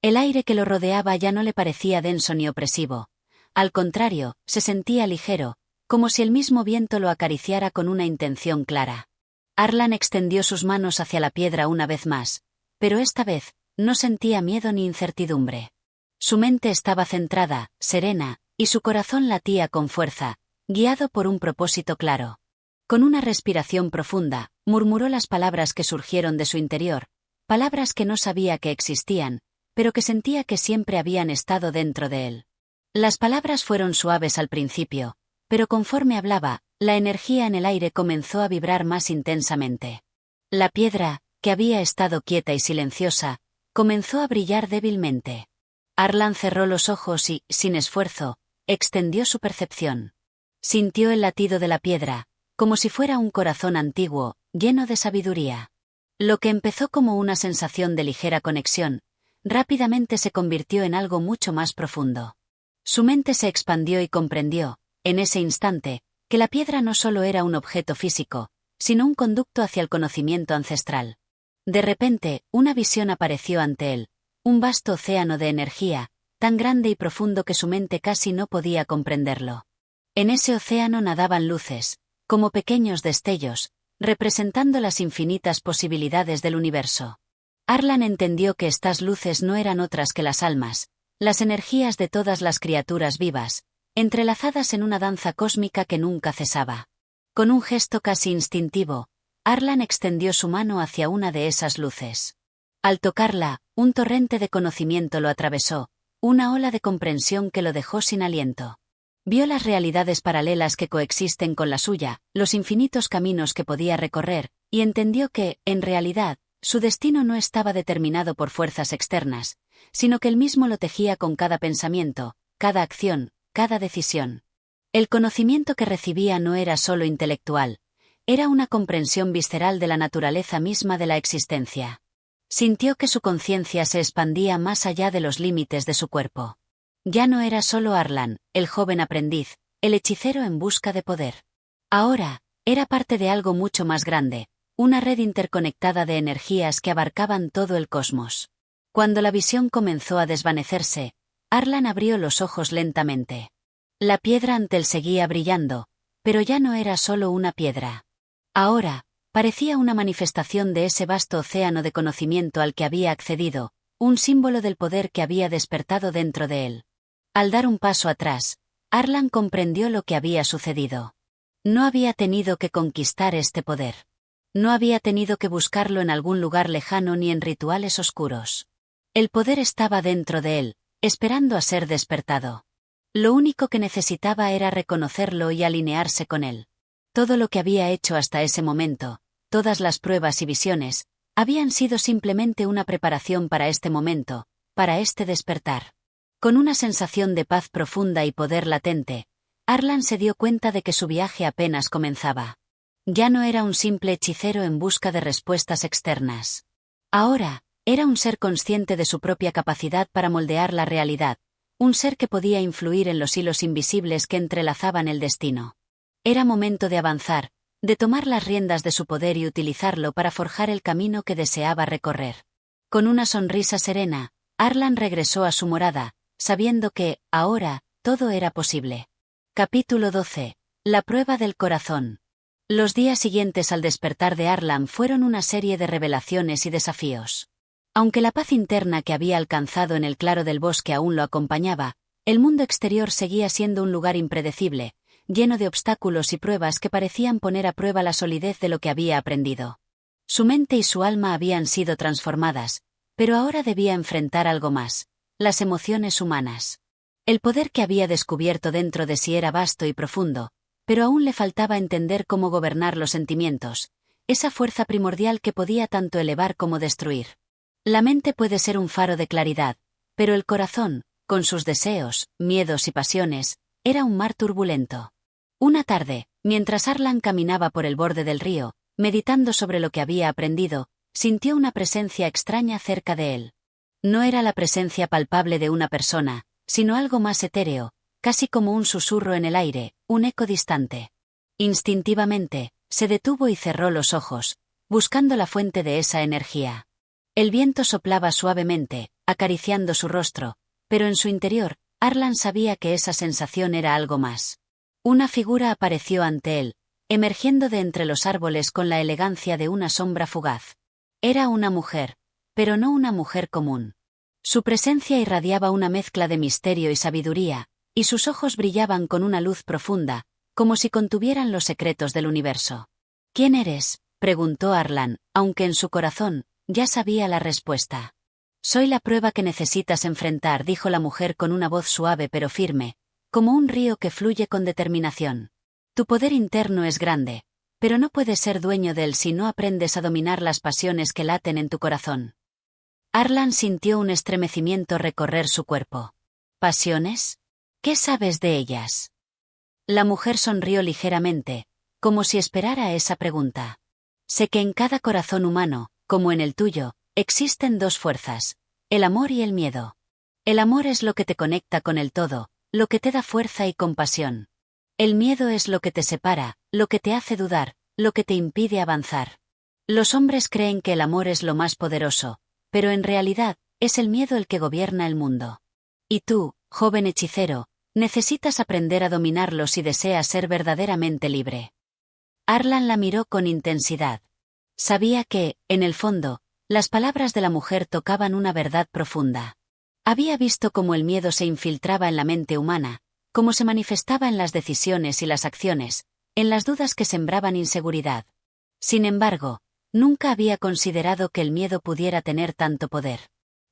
El aire que lo rodeaba ya no le parecía denso ni opresivo. Al contrario, se sentía ligero, como si el mismo viento lo acariciara con una intención clara. Arlan extendió sus manos hacia la piedra una vez más, pero esta vez, no sentía miedo ni incertidumbre. Su mente estaba centrada, serena, y su corazón latía con fuerza, guiado por un propósito claro. Con una respiración profunda, murmuró las palabras que surgieron de su interior, palabras que no sabía que existían, pero que sentía que siempre habían estado dentro de él. Las palabras fueron suaves al principio, pero conforme hablaba, la energía en el aire comenzó a vibrar más intensamente. La piedra, que había estado quieta y silenciosa, comenzó a brillar débilmente. Arlan cerró los ojos y, sin esfuerzo, extendió su percepción. Sintió el latido de la piedra, como si fuera un corazón antiguo, lleno de sabiduría. Lo que empezó como una sensación de ligera conexión, rápidamente se convirtió en algo mucho más profundo. Su mente se expandió y comprendió, en ese instante, que la piedra no solo era un objeto físico, sino un conducto hacia el conocimiento ancestral. De repente, una visión apareció ante él, un vasto océano de energía, tan grande y profundo que su mente casi no podía comprenderlo. En ese océano nadaban luces, como pequeños destellos, representando las infinitas posibilidades del universo. Arlan entendió que estas luces no eran otras que las almas, las energías de todas las criaturas vivas, entrelazadas en una danza cósmica que nunca cesaba. Con un gesto casi instintivo, Arlan extendió su mano hacia una de esas luces. Al tocarla, un torrente de conocimiento lo atravesó, una ola de comprensión que lo dejó sin aliento. Vio las realidades paralelas que coexisten con la suya, los infinitos caminos que podía recorrer, y entendió que, en realidad, su destino no estaba determinado por fuerzas externas, sino que él mismo lo tejía con cada pensamiento, cada acción, cada decisión. El conocimiento que recibía no era solo intelectual, era una comprensión visceral de la naturaleza misma de la existencia. Sintió que su conciencia se expandía más allá de los límites de su cuerpo. Ya no era solo Arlan, el joven aprendiz, el hechicero en busca de poder. Ahora, era parte de algo mucho más grande, una red interconectada de energías que abarcaban todo el cosmos. Cuando la visión comenzó a desvanecerse, Arlan abrió los ojos lentamente. La piedra ante él seguía brillando, pero ya no era solo una piedra. Ahora, parecía una manifestación de ese vasto océano de conocimiento al que había accedido, un símbolo del poder que había despertado dentro de él. Al dar un paso atrás, Arlan comprendió lo que había sucedido. No había tenido que conquistar este poder. No había tenido que buscarlo en algún lugar lejano ni en rituales oscuros. El poder estaba dentro de él, esperando a ser despertado. Lo único que necesitaba era reconocerlo y alinearse con él. Todo lo que había hecho hasta ese momento, todas las pruebas y visiones, habían sido simplemente una preparación para este momento, para este despertar. Con una sensación de paz profunda y poder latente, Arlan se dio cuenta de que su viaje apenas comenzaba. Ya no era un simple hechicero en busca de respuestas externas. Ahora, era un ser consciente de su propia capacidad para moldear la realidad, un ser que podía influir en los hilos invisibles que entrelazaban el destino. Era momento de avanzar, de tomar las riendas de su poder y utilizarlo para forjar el camino que deseaba recorrer. Con una sonrisa serena, Arlan regresó a su morada, sabiendo que, ahora, todo era posible. Capítulo 12. La prueba del corazón. Los días siguientes al despertar de Arlan fueron una serie de revelaciones y desafíos. Aunque la paz interna que había alcanzado en el claro del bosque aún lo acompañaba, el mundo exterior seguía siendo un lugar impredecible, lleno de obstáculos y pruebas que parecían poner a prueba la solidez de lo que había aprendido. Su mente y su alma habían sido transformadas, pero ahora debía enfrentar algo más: las emociones humanas. El poder que había descubierto dentro de sí era vasto y profundo, pero aún le faltaba entender cómo gobernar los sentimientos, esa fuerza primordial que podía tanto elevar como destruir. La mente puede ser un faro de claridad, pero el corazón, con sus deseos, miedos y pasiones, era un mar turbulento. Una tarde, mientras Arlan caminaba por el borde del río, meditando sobre lo que había aprendido, sintió una presencia extraña cerca de él. No era la presencia palpable de una persona, sino algo más etéreo, casi como un susurro en el aire, un eco distante. Instintivamente, se detuvo y cerró los ojos, buscando la fuente de esa energía. El viento soplaba suavemente, acariciando su rostro, pero en su interior, Arlan sabía que esa sensación era algo más. Una figura apareció ante él, emergiendo de entre los árboles con la elegancia de una sombra fugaz. Era una mujer, pero no una mujer común. Su presencia irradiaba una mezcla de misterio y sabiduría, y sus ojos brillaban con una luz profunda, como si contuvieran los secretos del universo. ¿Quién eres?, preguntó Arlan, aunque en su corazón ya sabía la respuesta. Soy la prueba que necesitas enfrentar, dijo la mujer con una voz suave pero firme, como un río que fluye con determinación. Tu poder interno es grande, pero no puedes ser dueño de él si no aprendes a dominar las pasiones que laten en tu corazón. Arlan sintió un estremecimiento recorrer su cuerpo. ¿Pasiones? ¿Qué sabes de ellas? La mujer sonrió ligeramente, como si esperara esa pregunta. Sé que en cada corazón humano, como en el tuyo, existen dos fuerzas, el amor y el miedo. El amor es lo que te conecta con el todo, lo que te da fuerza y compasión. El miedo es lo que te separa, lo que te hace dudar, lo que te impide avanzar. Los hombres creen que el amor es lo más poderoso, pero en realidad, es el miedo el que gobierna el mundo. Y tú, joven hechicero, necesitas aprender a dominarlo si deseas ser verdaderamente libre. Arlan la miró con intensidad. Sabía que, en el fondo, las palabras de la mujer tocaban una verdad profunda. Había visto cómo el miedo se infiltraba en la mente humana, cómo se manifestaba en las decisiones y las acciones, en las dudas que sembraban inseguridad. Sin embargo, nunca había considerado que el miedo pudiera tener tanto poder.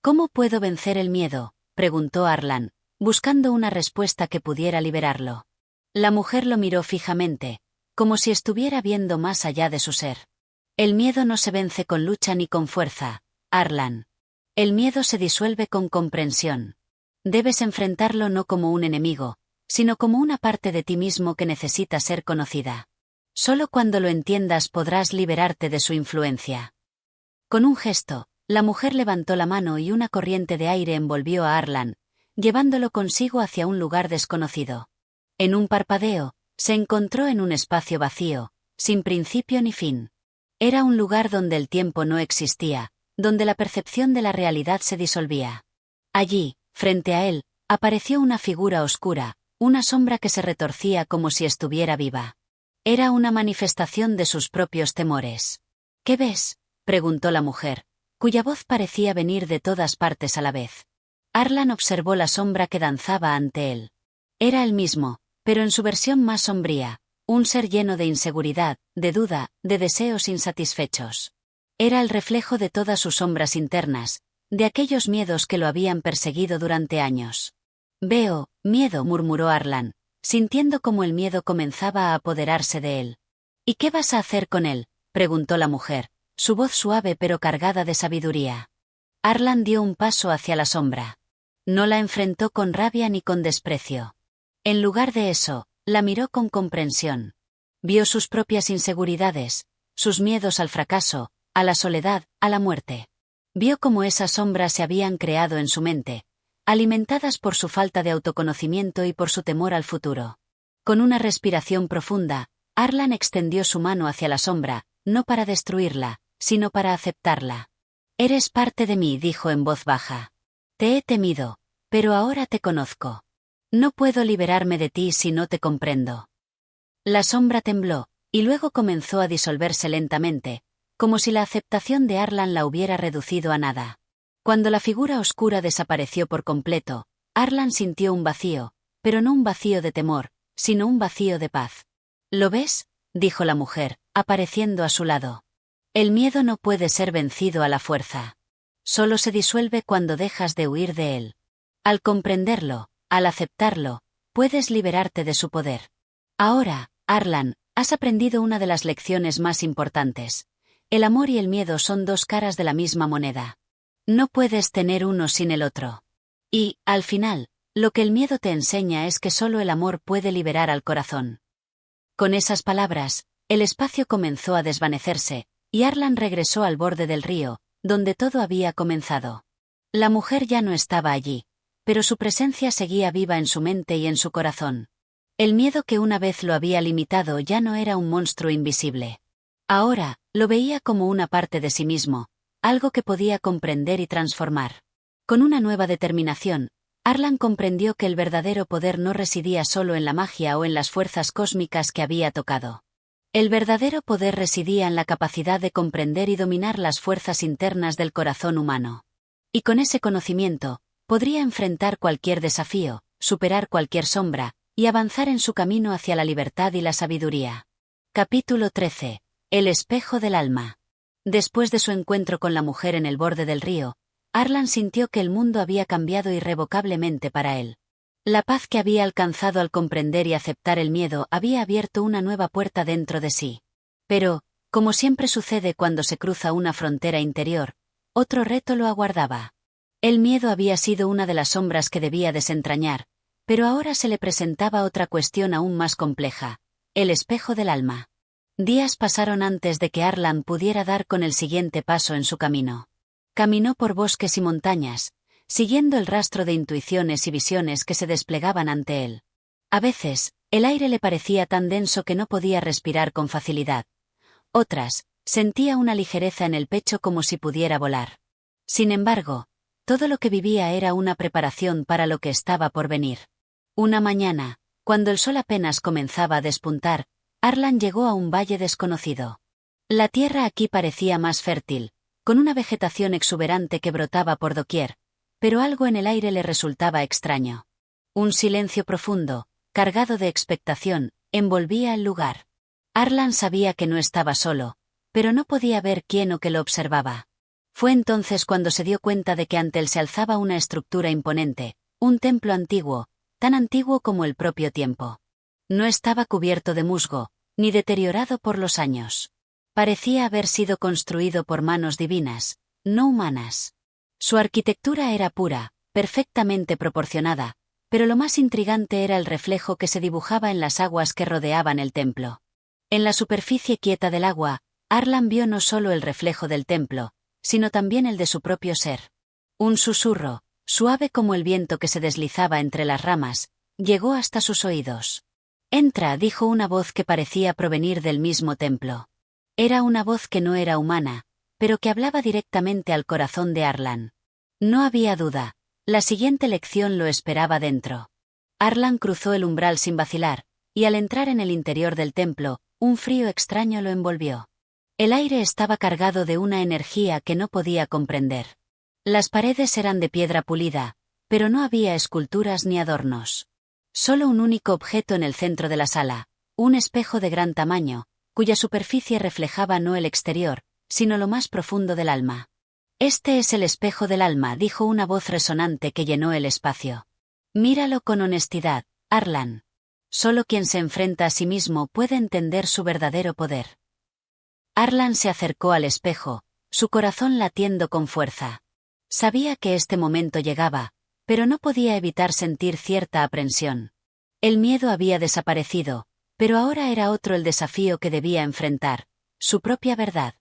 ¿Cómo puedo vencer el miedo?, preguntó Arlan, buscando una respuesta que pudiera liberarlo. La mujer lo miró fijamente, como si estuviera viendo más allá de su ser. El miedo no se vence con lucha ni con fuerza, Arlan. El miedo se disuelve con comprensión. Debes enfrentarlo no como un enemigo, sino como una parte de ti mismo que necesita ser conocida. Solo cuando lo entiendas podrás liberarte de su influencia. Con un gesto, la mujer levantó la mano y una corriente de aire envolvió a Arlan, llevándolo consigo hacia un lugar desconocido. En un parpadeo, se encontró en un espacio vacío, sin principio ni fin. Era un lugar donde el tiempo no existía, donde la percepción de la realidad se disolvía. Allí, frente a él, apareció una figura oscura, una sombra que se retorcía como si estuviera viva. Era una manifestación de sus propios temores. ¿Qué ves?, preguntó la mujer, cuya voz parecía venir de todas partes a la vez. Arlan observó la sombra que danzaba ante él. Era el mismo, pero en su versión más sombría, un ser lleno de inseguridad, de duda, de deseos insatisfechos. Era el reflejo de todas sus sombras internas, de aquellos miedos que lo habían perseguido durante años. Veo, miedo, murmuró Arlan, sintiendo cómo el miedo comenzaba a apoderarse de él. ¿Y qué vas a hacer con él?, preguntó la mujer, su voz suave pero cargada de sabiduría. Arlan dio un paso hacia la sombra. No la enfrentó con rabia ni con desprecio. En lugar de eso, la miró con comprensión. Vio sus propias inseguridades, sus miedos al fracaso, a la soledad, a la muerte. Vio cómo esas sombras se habían creado en su mente, alimentadas por su falta de autoconocimiento y por su temor al futuro. Con una respiración profunda, Arlan extendió su mano hacia la sombra, no para destruirla, sino para aceptarla. Eres parte de mí, dijo en voz baja. Te he temido, pero ahora te conozco. No puedo liberarme de ti si no te comprendo. La sombra tembló, y luego comenzó a disolverse lentamente, como si la aceptación de Arlan la hubiera reducido a nada. Cuando la figura oscura desapareció por completo, Arlan sintió un vacío, pero no un vacío de temor, sino un vacío de paz. ¿Lo ves?, dijo la mujer, apareciendo a su lado. El miedo no puede ser vencido a la fuerza. Solo se disuelve cuando dejas de huir de él. Al comprenderlo, al aceptarlo, puedes liberarte de su poder. Ahora, Arlan, has aprendido una de las lecciones más importantes. El amor y el miedo son dos caras de la misma moneda. No puedes tener uno sin el otro. Y, al final, lo que el miedo te enseña es que solo el amor puede liberar al corazón. Con esas palabras, el espacio comenzó a desvanecerse, y Arlan regresó al borde del río, donde todo había comenzado. La mujer ya no estaba allí, pero su presencia seguía viva en su mente y en su corazón. El miedo que una vez lo había limitado ya no era un monstruo invisible. Ahora, lo veía como una parte de sí mismo, algo que podía comprender y transformar. Con una nueva determinación, Arlan comprendió que el verdadero poder no residía solo en la magia o en las fuerzas cósmicas que había tocado. El verdadero poder residía en la capacidad de comprender y dominar las fuerzas internas del corazón humano. Y con ese conocimiento, podría enfrentar cualquier desafío, superar cualquier sombra, y avanzar en su camino hacia la libertad y la sabiduría. Capítulo 13. El espejo del alma. Después de su encuentro con la mujer en el borde del río, Arlan sintió que el mundo había cambiado irrevocablemente para él. La paz que había alcanzado al comprender y aceptar el miedo había abierto una nueva puerta dentro de sí. Pero, como siempre sucede cuando se cruza una frontera interior, otro reto lo aguardaba. El miedo había sido una de las sombras que debía desentrañar, pero ahora se le presentaba otra cuestión aún más compleja: el espejo del alma. Días pasaron antes de que Arlan pudiera dar con el siguiente paso en su camino. Caminó por bosques y montañas, siguiendo el rastro de intuiciones y visiones que se desplegaban ante él. A veces, el aire le parecía tan denso que no podía respirar con facilidad. Otras, sentía una ligereza en el pecho como si pudiera volar. Sin embargo, todo lo que vivía era una preparación para lo que estaba por venir. Una mañana, cuando el sol apenas comenzaba a despuntar, Arlan llegó a un valle desconocido. La tierra aquí parecía más fértil, con una vegetación exuberante que brotaba por doquier, pero algo en el aire le resultaba extraño. Un silencio profundo, cargado de expectación, envolvía el lugar. Arlan sabía que no estaba solo, pero no podía ver quién o qué lo observaba. Fue entonces cuando se dio cuenta de que ante él se alzaba una estructura imponente, un templo antiguo, tan antiguo como el propio tiempo. No estaba cubierto de musgo, ni deteriorado por los años. Parecía haber sido construido por manos divinas, no humanas. Su arquitectura era pura, perfectamente proporcionada, pero lo más intrigante era el reflejo que se dibujaba en las aguas que rodeaban el templo. En la superficie quieta del agua, Arlan vio no solo el reflejo del templo, sino también el de su propio ser. Un susurro, suave como el viento que se deslizaba entre las ramas, llegó hasta sus oídos. «Entra», dijo una voz que parecía provenir del mismo templo. Era una voz que no era humana, pero que hablaba directamente al corazón de Arlan. No había duda, la siguiente lección lo esperaba dentro. Arlan cruzó el umbral sin vacilar, y al entrar en el interior del templo, un frío extraño lo envolvió. El aire estaba cargado de una energía que no podía comprender. Las paredes eran de piedra pulida, pero no había esculturas ni adornos. Solo un único objeto en el centro de la sala, un espejo de gran tamaño, cuya superficie reflejaba no el exterior, sino lo más profundo del alma. «Este es el espejo del alma», dijo una voz resonante que llenó el espacio. «Míralo con honestidad, Arlan. Solo quien se enfrenta a sí mismo puede entender su verdadero poder». Arlan se acercó al espejo, su corazón latiendo con fuerza. Sabía que este momento llegaba, pero no podía evitar sentir cierta aprensión. El miedo había desaparecido, pero ahora era otro el desafío que debía enfrentar, su propia verdad.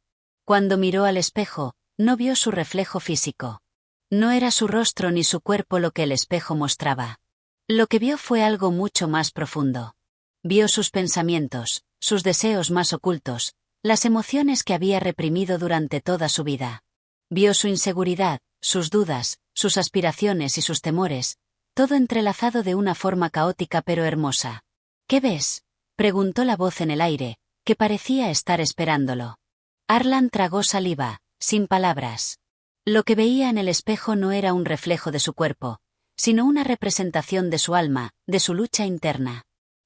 Cuando miró al espejo, no vio su reflejo físico. No era su rostro ni su cuerpo lo que el espejo mostraba. Lo que vio fue algo mucho más profundo. Vio sus pensamientos, sus deseos más ocultos, las emociones que había reprimido durante toda su vida. Vio su inseguridad, sus dudas, sus aspiraciones y sus temores, todo entrelazado de una forma caótica pero hermosa. «¿Qué ves?», preguntó la voz en el aire, que parecía estar esperándolo. Arlan tragó saliva, sin palabras. Lo que veía en el espejo no era un reflejo de su cuerpo, sino una representación de su alma, de su lucha interna.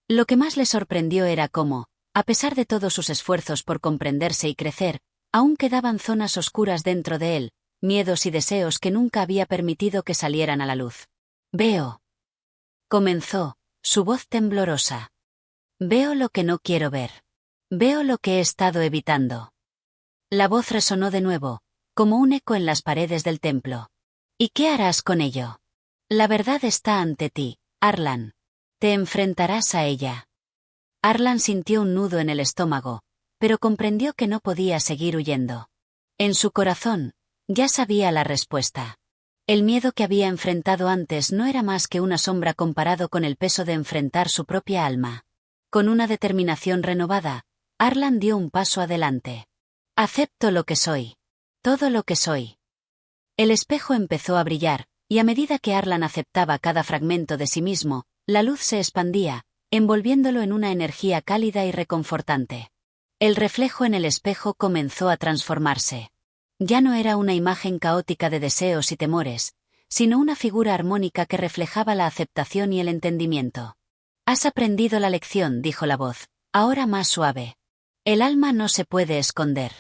Lo que más le sorprendió era cómo, a pesar de todos sus esfuerzos por comprenderse y crecer, aún quedaban zonas oscuras dentro de él, miedos y deseos que nunca había permitido que salieran a la luz. «Veo», comenzó, su voz temblorosa. «Veo lo que no quiero ver. Veo lo que he estado evitando». La voz resonó de nuevo, como un eco en las paredes del templo. «¿Y qué harás con ello? La verdad está ante ti, Arlan. Te enfrentarás a ella». Arlan sintió un nudo en el estómago, pero comprendió que no podía seguir huyendo. En su corazón, ya sabía la respuesta. El miedo que había enfrentado antes no era más que una sombra comparado con el peso de enfrentar su propia alma. Con una determinación renovada, Arlan dio un paso adelante. «Acepto lo que soy. Todo lo que soy». El espejo empezó a brillar, y a medida que Arlan aceptaba cada fragmento de sí mismo, la luz se expandía, envolviéndolo en una energía cálida y reconfortante. El reflejo en el espejo comenzó a transformarse. Ya no era una imagen caótica de deseos y temores, sino una figura armónica que reflejaba la aceptación y el entendimiento. Has aprendido la lección, dijo la voz, ahora más suave. El alma no se puede esconder.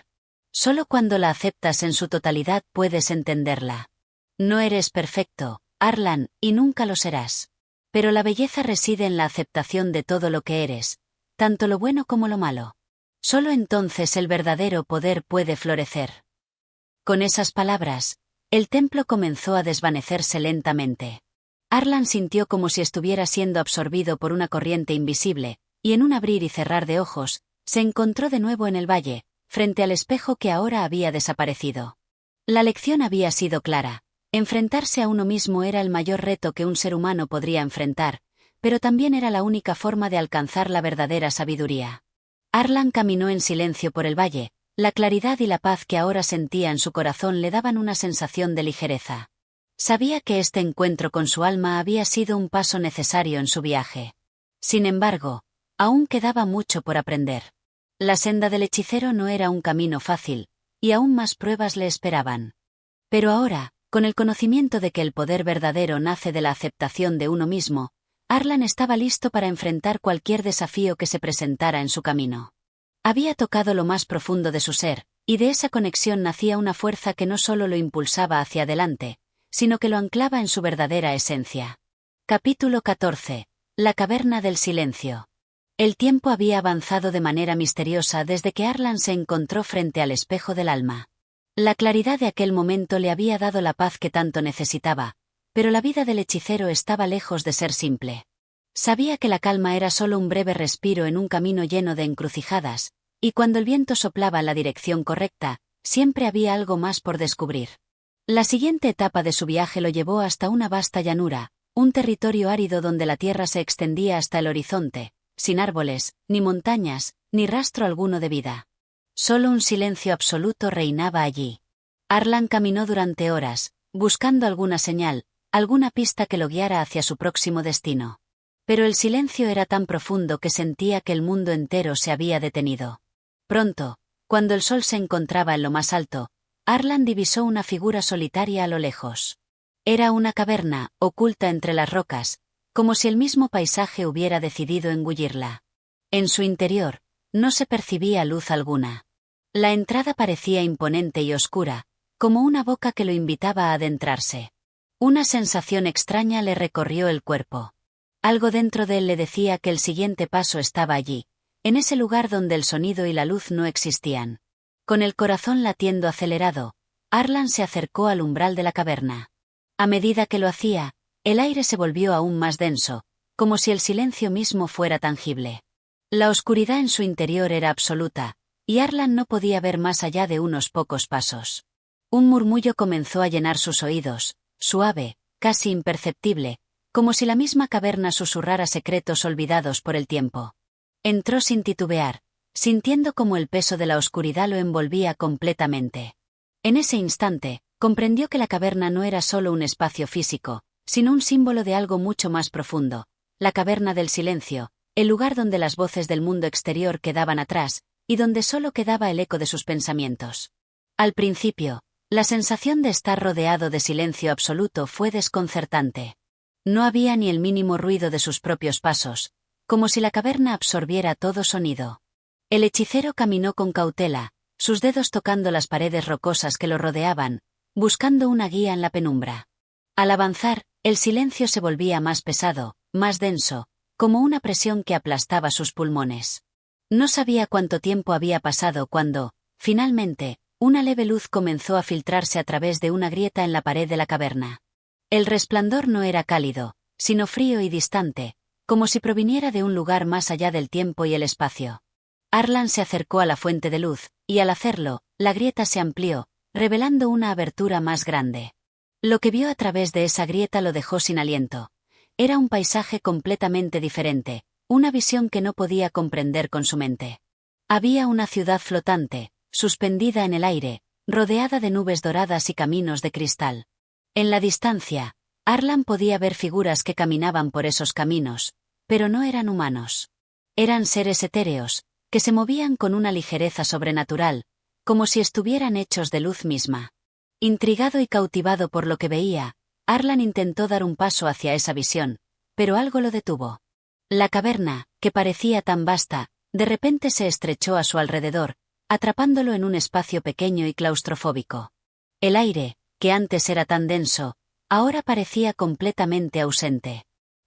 Solo cuando la aceptas en su totalidad puedes entenderla. No eres perfecto, Arlan, y nunca lo serás. Pero la belleza reside en la aceptación de todo lo que eres, tanto lo bueno como lo malo. Solo entonces el verdadero poder puede florecer. Con esas palabras, el templo comenzó a desvanecerse lentamente. Arlan sintió como si estuviera siendo absorbido por una corriente invisible, y en un abrir y cerrar de ojos, se encontró de nuevo en el valle, frente al espejo que ahora había desaparecido. La lección había sido clara. Enfrentarse a uno mismo era el mayor reto que un ser humano podría enfrentar, pero también era la única forma de alcanzar la verdadera sabiduría. Arlan caminó en silencio por el valle. La claridad y la paz que ahora sentía en su corazón le daban una sensación de ligereza. Sabía que este encuentro con su alma había sido un paso necesario en su viaje. Sin embargo, aún quedaba mucho por aprender. La senda del hechicero no era un camino fácil, y aún más pruebas le esperaban. Pero ahora, con el conocimiento de que el poder verdadero nace de la aceptación de uno mismo, Arlan estaba listo para enfrentar cualquier desafío que se presentara en su camino. Había tocado lo más profundo de su ser, y de esa conexión nacía una fuerza que no solo lo impulsaba hacia adelante, sino que lo anclaba en su verdadera esencia. Capítulo 14. La caverna del silencio. El tiempo había avanzado de manera misteriosa desde que Arlan se encontró frente al espejo del alma. La claridad de aquel momento le había dado la paz que tanto necesitaba, pero la vida del hechicero estaba lejos de ser simple. Sabía que la calma era solo un breve respiro en un camino lleno de encrucijadas, y cuando el viento soplaba en la dirección correcta, siempre había algo más por descubrir. La siguiente etapa de su viaje lo llevó hasta una vasta llanura, un territorio árido donde la tierra se extendía hasta el horizonte, sin árboles, ni montañas, ni rastro alguno de vida. Solo un silencio absoluto reinaba allí. Arlan caminó durante horas, buscando alguna señal, alguna pista que lo guiara hacia su próximo destino. Pero el silencio era tan profundo que sentía que el mundo entero se había detenido. Pronto, cuando el sol se encontraba en lo más alto, Arlan divisó una figura solitaria a lo lejos. Era una caverna, oculta entre las rocas, como si el mismo paisaje hubiera decidido engullirla. En su interior, no se percibía luz alguna. La entrada parecía imponente y oscura, como una boca que lo invitaba a adentrarse. Una sensación extraña le recorrió el cuerpo. Algo dentro de él le decía que el siguiente paso estaba allí, en ese lugar donde el sonido y la luz no existían. Con el corazón latiendo acelerado, Arlan se acercó al umbral de la caverna. A medida que lo hacía, el aire se volvió aún más denso, como si el silencio mismo fuera tangible. La oscuridad en su interior era absoluta, y Arlan no podía ver más allá de unos pocos pasos. Un murmullo comenzó a llenar sus oídos, suave, casi imperceptible, como si la misma caverna susurrara secretos olvidados por el tiempo. Entró sin titubear, sintiendo como el peso de la oscuridad lo envolvía completamente. En ese instante, comprendió que la caverna no era solo un espacio físico, sino un símbolo de algo mucho más profundo, la caverna del silencio, el lugar donde las voces del mundo exterior quedaban atrás, y donde solo quedaba el eco de sus pensamientos. Al principio, la sensación de estar rodeado de silencio absoluto fue desconcertante. No había ni el mínimo ruido de sus propios pasos, como si la caverna absorbiera todo sonido. El hechicero caminó con cautela, sus dedos tocando las paredes rocosas que lo rodeaban, buscando una guía en la penumbra. Al avanzar, el silencio se volvía más pesado, más denso, como una presión que aplastaba sus pulmones. No sabía cuánto tiempo había pasado cuando, finalmente, una leve luz comenzó a filtrarse a través de una grieta en la pared de la caverna. El resplandor no era cálido, sino frío y distante, como si proviniera de un lugar más allá del tiempo y el espacio. Arlan se acercó a la fuente de luz, y al hacerlo, la grieta se amplió, revelando una abertura más grande. Lo que vio a través de esa grieta lo dejó sin aliento. Era un paisaje completamente diferente, una visión que no podía comprender con su mente. Había una ciudad flotante, suspendida en el aire, rodeada de nubes doradas y caminos de cristal. En la distancia, Arlan podía ver figuras que caminaban por esos caminos, pero no eran humanos. Eran seres etéreos, que se movían con una ligereza sobrenatural, como si estuvieran hechos de luz misma. Intrigado y cautivado por lo que veía, Arlan intentó dar un paso hacia esa visión, pero algo lo detuvo. La caverna, que parecía tan vasta, de repente se estrechó a su alrededor, atrapándolo en un espacio pequeño y claustrofóbico. El aire, que antes era tan denso, ahora parecía completamente ausente.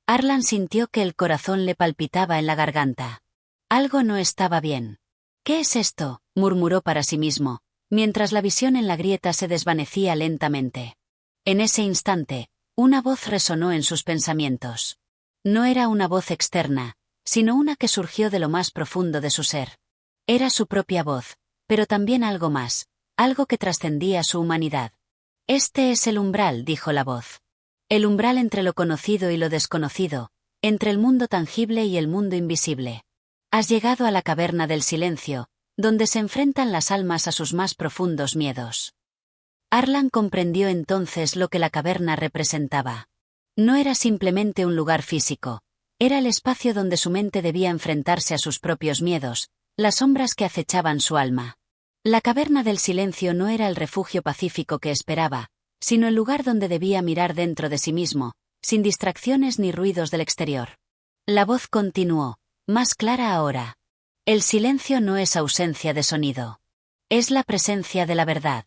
Arlan sintió que el corazón le palpitaba en la garganta. Algo no estaba bien. «¿Qué es esto?», murmuró para sí mismo, mientras la visión en la grieta se desvanecía lentamente. En ese instante, una voz resonó en sus pensamientos. No era una voz externa, sino una que surgió de lo más profundo de su ser. Era su propia voz, pero también algo más, algo que trascendía su humanidad. «Este es el umbral», dijo la voz. El umbral entre lo conocido y lo desconocido, entre el mundo tangible y el mundo invisible. Has llegado a la caverna del silencio, donde se enfrentan las almas a sus más profundos miedos. Arlan comprendió entonces lo que la caverna representaba. No era simplemente un lugar físico, era el espacio donde su mente debía enfrentarse a sus propios miedos, las sombras que acechaban su alma. La caverna del silencio no era el refugio pacífico que esperaba, sino el lugar donde debía mirar dentro de sí mismo, sin distracciones ni ruidos del exterior. La voz continuó, más clara ahora. El silencio no es ausencia de sonido. Es la presencia de la verdad.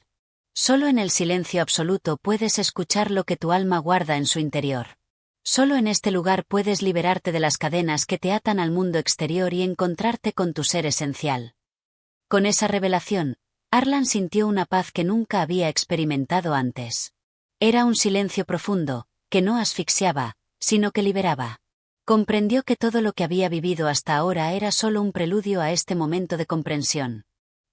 Solo en el silencio absoluto puedes escuchar lo que tu alma guarda en su interior. Solo en este lugar puedes liberarte de las cadenas que te atan al mundo exterior y encontrarte con tu ser esencial. Con esa revelación, Arlan sintió una paz que nunca había experimentado antes. Era un silencio profundo, que no asfixiaba, sino que liberaba. Comprendió que todo lo que había vivido hasta ahora era solo un preludio a este momento de comprensión.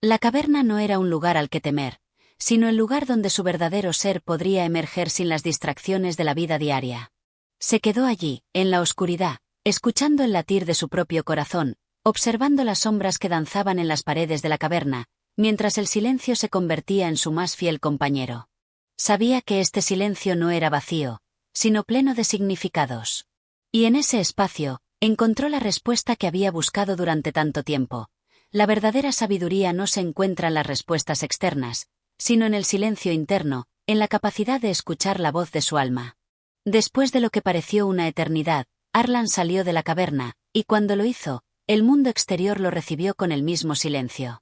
La caverna no era un lugar al que temer, sino el lugar donde su verdadero ser podría emerger sin las distracciones de la vida diaria. Se quedó allí, en la oscuridad, escuchando el latir de su propio corazón, observando las sombras que danzaban en las paredes de la caverna, mientras el silencio se convertía en su más fiel compañero. Sabía que este silencio no era vacío, sino pleno de significados. Y en ese espacio, encontró la respuesta que había buscado durante tanto tiempo. La verdadera sabiduría no se encuentra en las respuestas externas, sino en el silencio interno, en la capacidad de escuchar la voz de su alma. Después de lo que pareció una eternidad, Arlan salió de la caverna, y cuando lo hizo, el mundo exterior lo recibió con el mismo silencio.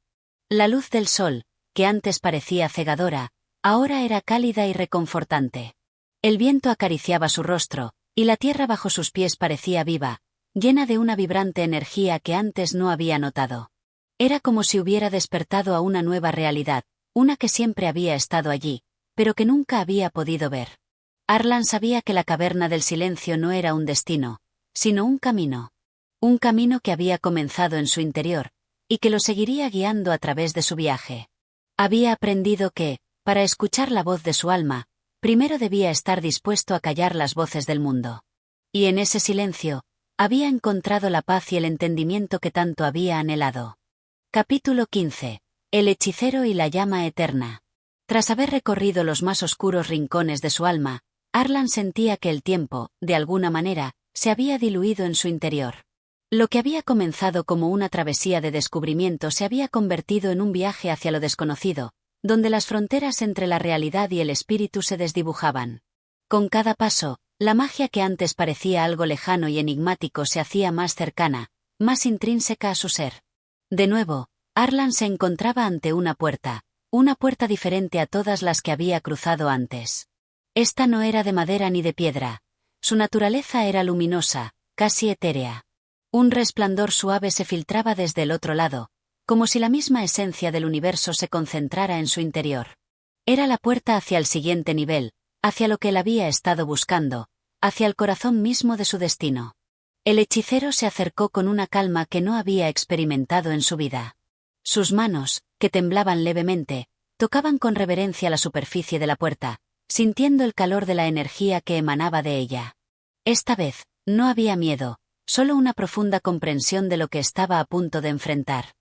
La luz del sol, que antes parecía cegadora, ahora era cálida y reconfortante. El viento acariciaba su rostro, y la tierra bajo sus pies parecía viva, llena de una vibrante energía que antes no había notado. Era como si hubiera despertado a una nueva realidad, una que siempre había estado allí, pero que nunca había podido ver. Arlan sabía que la caverna del silencio no era un destino, sino un camino. Un camino que había comenzado en su interior, y que lo seguiría guiando a través de su viaje. Había aprendido que, para escuchar la voz de su alma, primero debía estar dispuesto a callar las voces del mundo. Y en ese silencio, había encontrado la paz y el entendimiento que tanto había anhelado. Capítulo 15. El hechicero y la llama eterna. Tras haber recorrido los más oscuros rincones de su alma, Arlan sentía que el tiempo, de alguna manera, se había diluido en su interior. Lo que había comenzado como una travesía de descubrimiento se había convertido en un viaje hacia lo desconocido, donde las fronteras entre la realidad y el espíritu se desdibujaban. Con cada paso, la magia que antes parecía algo lejano y enigmático se hacía más cercana, más intrínseca a su ser. De nuevo, Arlan se encontraba ante una puerta diferente a todas las que había cruzado antes. Esta no era de madera ni de piedra. Su naturaleza era luminosa, casi etérea. Un resplandor suave se filtraba desde el otro lado, como si la misma esencia del universo se concentrara en su interior. Era la puerta hacia el siguiente nivel, hacia lo que él había estado buscando, hacia el corazón mismo de su destino. El hechicero se acercó con una calma que no había experimentado en su vida. Sus manos, que temblaban levemente, tocaban con reverencia la superficie de la puerta, sintiendo el calor de la energía que emanaba de ella. Esta vez, no había miedo, solo una profunda comprensión de lo que estaba a punto de enfrentar.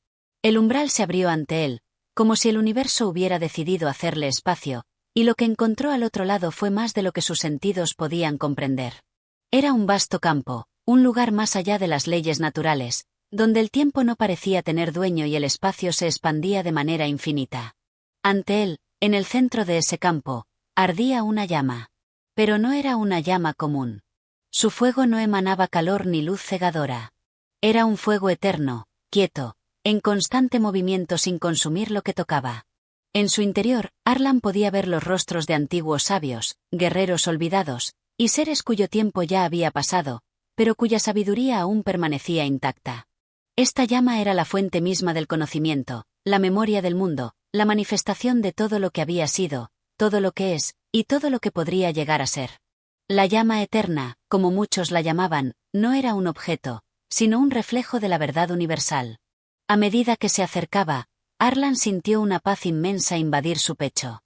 El umbral se abrió ante él, como si el universo hubiera decidido hacerle espacio, y lo que encontró al otro lado fue más de lo que sus sentidos podían comprender. Era un vasto campo, un lugar más allá de las leyes naturales, donde el tiempo no parecía tener dueño y el espacio se expandía de manera infinita. Ante él, en el centro de ese campo, ardía una llama. Pero no era una llama común. Su fuego no emanaba calor ni luz cegadora. Era un fuego eterno, quieto, en constante movimiento sin consumir lo que tocaba. En su interior, Arlan podía ver los rostros de antiguos sabios, guerreros olvidados, y seres cuyo tiempo ya había pasado, pero cuya sabiduría aún permanecía intacta. Esta llama era la fuente misma del conocimiento, la memoria del mundo, la manifestación de todo lo que había sido, todo lo que es, y todo lo que podría llegar a ser. La llama eterna, como muchos la llamaban, no era un objeto, sino un reflejo de la verdad universal. A medida que se acercaba, Arlan sintió una paz inmensa invadir su pecho.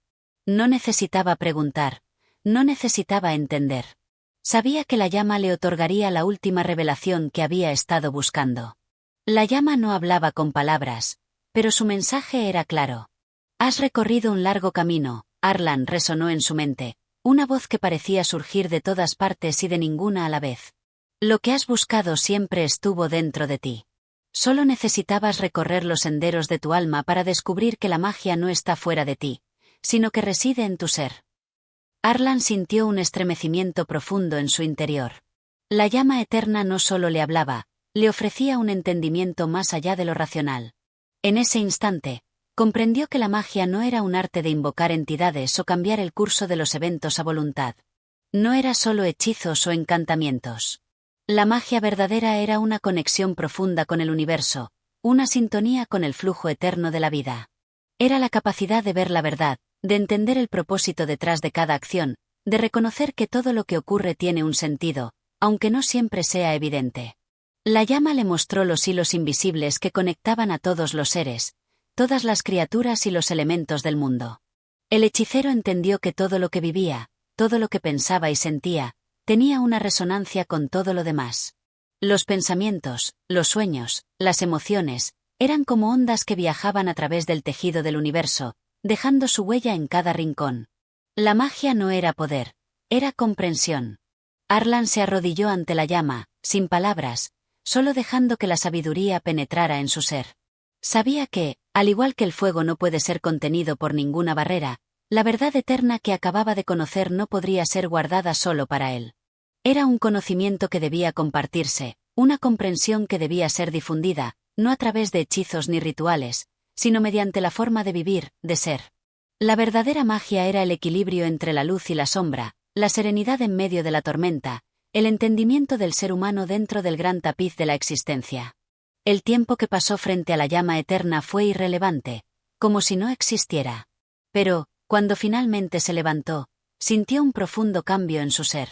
No necesitaba preguntar, no necesitaba entender. Sabía que la llama le otorgaría la última revelación que había estado buscando. La llama no hablaba con palabras, pero su mensaje era claro. Has recorrido un largo camino, Arlan, resonó en su mente, una voz que parecía surgir de todas partes y de ninguna a la vez. Lo que has buscado siempre estuvo dentro de ti. Solo necesitabas recorrer los senderos de tu alma para descubrir que la magia no está fuera de ti, sino que reside en tu ser. Arlan sintió un estremecimiento profundo en su interior. La llama eterna no solo le hablaba, le ofrecía un entendimiento más allá de lo racional. En ese instante, comprendió que la magia no era un arte de invocar entidades o cambiar el curso de los eventos a voluntad. No era solo hechizos o encantamientos. La magia verdadera era una conexión profunda con el universo, una sintonía con el flujo eterno de la vida. Era la capacidad de ver la verdad, de entender el propósito detrás de cada acción, de reconocer que todo lo que ocurre tiene un sentido, aunque no siempre sea evidente. La llama le mostró los hilos invisibles que conectaban a todos los seres, todas las criaturas y los elementos del mundo. El hechicero entendió que todo lo que vivía, todo lo que pensaba y sentía, tenía una resonancia con todo lo demás. Los pensamientos, los sueños, las emociones, eran como ondas que viajaban a través del tejido del universo, dejando su huella en cada rincón. La magia no era poder, era comprensión. Arlan se arrodilló ante la llama, sin palabras, solo dejando que la sabiduría penetrara en su ser. Sabía que, al igual que el fuego no puede ser contenido por ninguna barrera, la verdad eterna que acababa de conocer no podría ser guardada solo para él. Era un conocimiento que debía compartirse, una comprensión que debía ser difundida, no a través de hechizos ni rituales, sino mediante la forma de vivir, de ser. La verdadera magia era el equilibrio entre la luz y la sombra, la serenidad en medio de la tormenta, el entendimiento del ser humano dentro del gran tapiz de la existencia. El tiempo que pasó frente a la llama eterna fue irrelevante, como si no existiera. Pero, cuando finalmente se levantó, sintió un profundo cambio en su ser.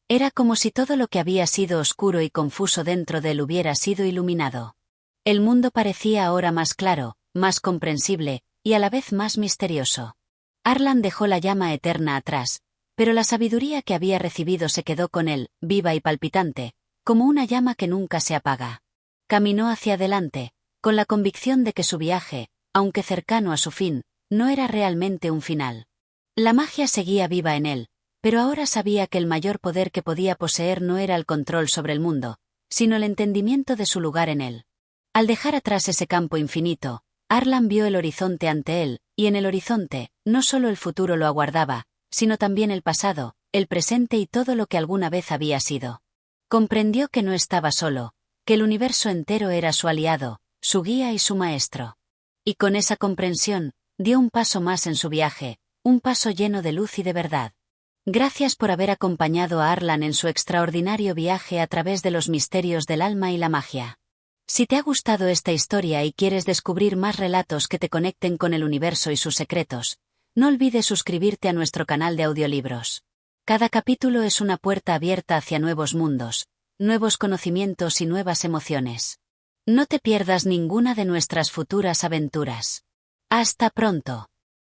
Era como si todo lo que había sido oscuro y confuso dentro de él hubiera sido iluminado. El mundo parecía ahora más claro, más comprensible, y a la vez más misterioso. Arlan dejó la llama eterna atrás, pero la sabiduría que había recibido se quedó con él, viva y palpitante, como una llama que nunca se apaga. Caminó hacia adelante, con la convicción de que su viaje, aunque cercano a su fin, no era realmente un final. La magia seguía viva en él, pero ahora sabía que el mayor poder que podía poseer no era el control sobre el mundo, sino el entendimiento de su lugar en él. Al dejar atrás ese campo infinito, Arlan vio el horizonte ante él, y en el horizonte, no solo el futuro lo aguardaba, sino también el pasado, el presente y todo lo que alguna vez había sido. Comprendió que no estaba solo, que el universo entero era su aliado, su guía y su maestro. Y con esa comprensión, dio un paso más en su viaje, un paso lleno de luz y de verdad. Gracias por haber acompañado a Arlan en su extraordinario viaje a través de los misterios del alma y la magia. Si te ha gustado esta historia y quieres descubrir más relatos que te conecten con el universo y sus secretos, no olvides suscribirte a nuestro canal de audiolibros. Cada capítulo es una puerta abierta hacia nuevos mundos, nuevos conocimientos y nuevas emociones. No te pierdas ninguna de nuestras futuras aventuras. ¡Hasta pronto!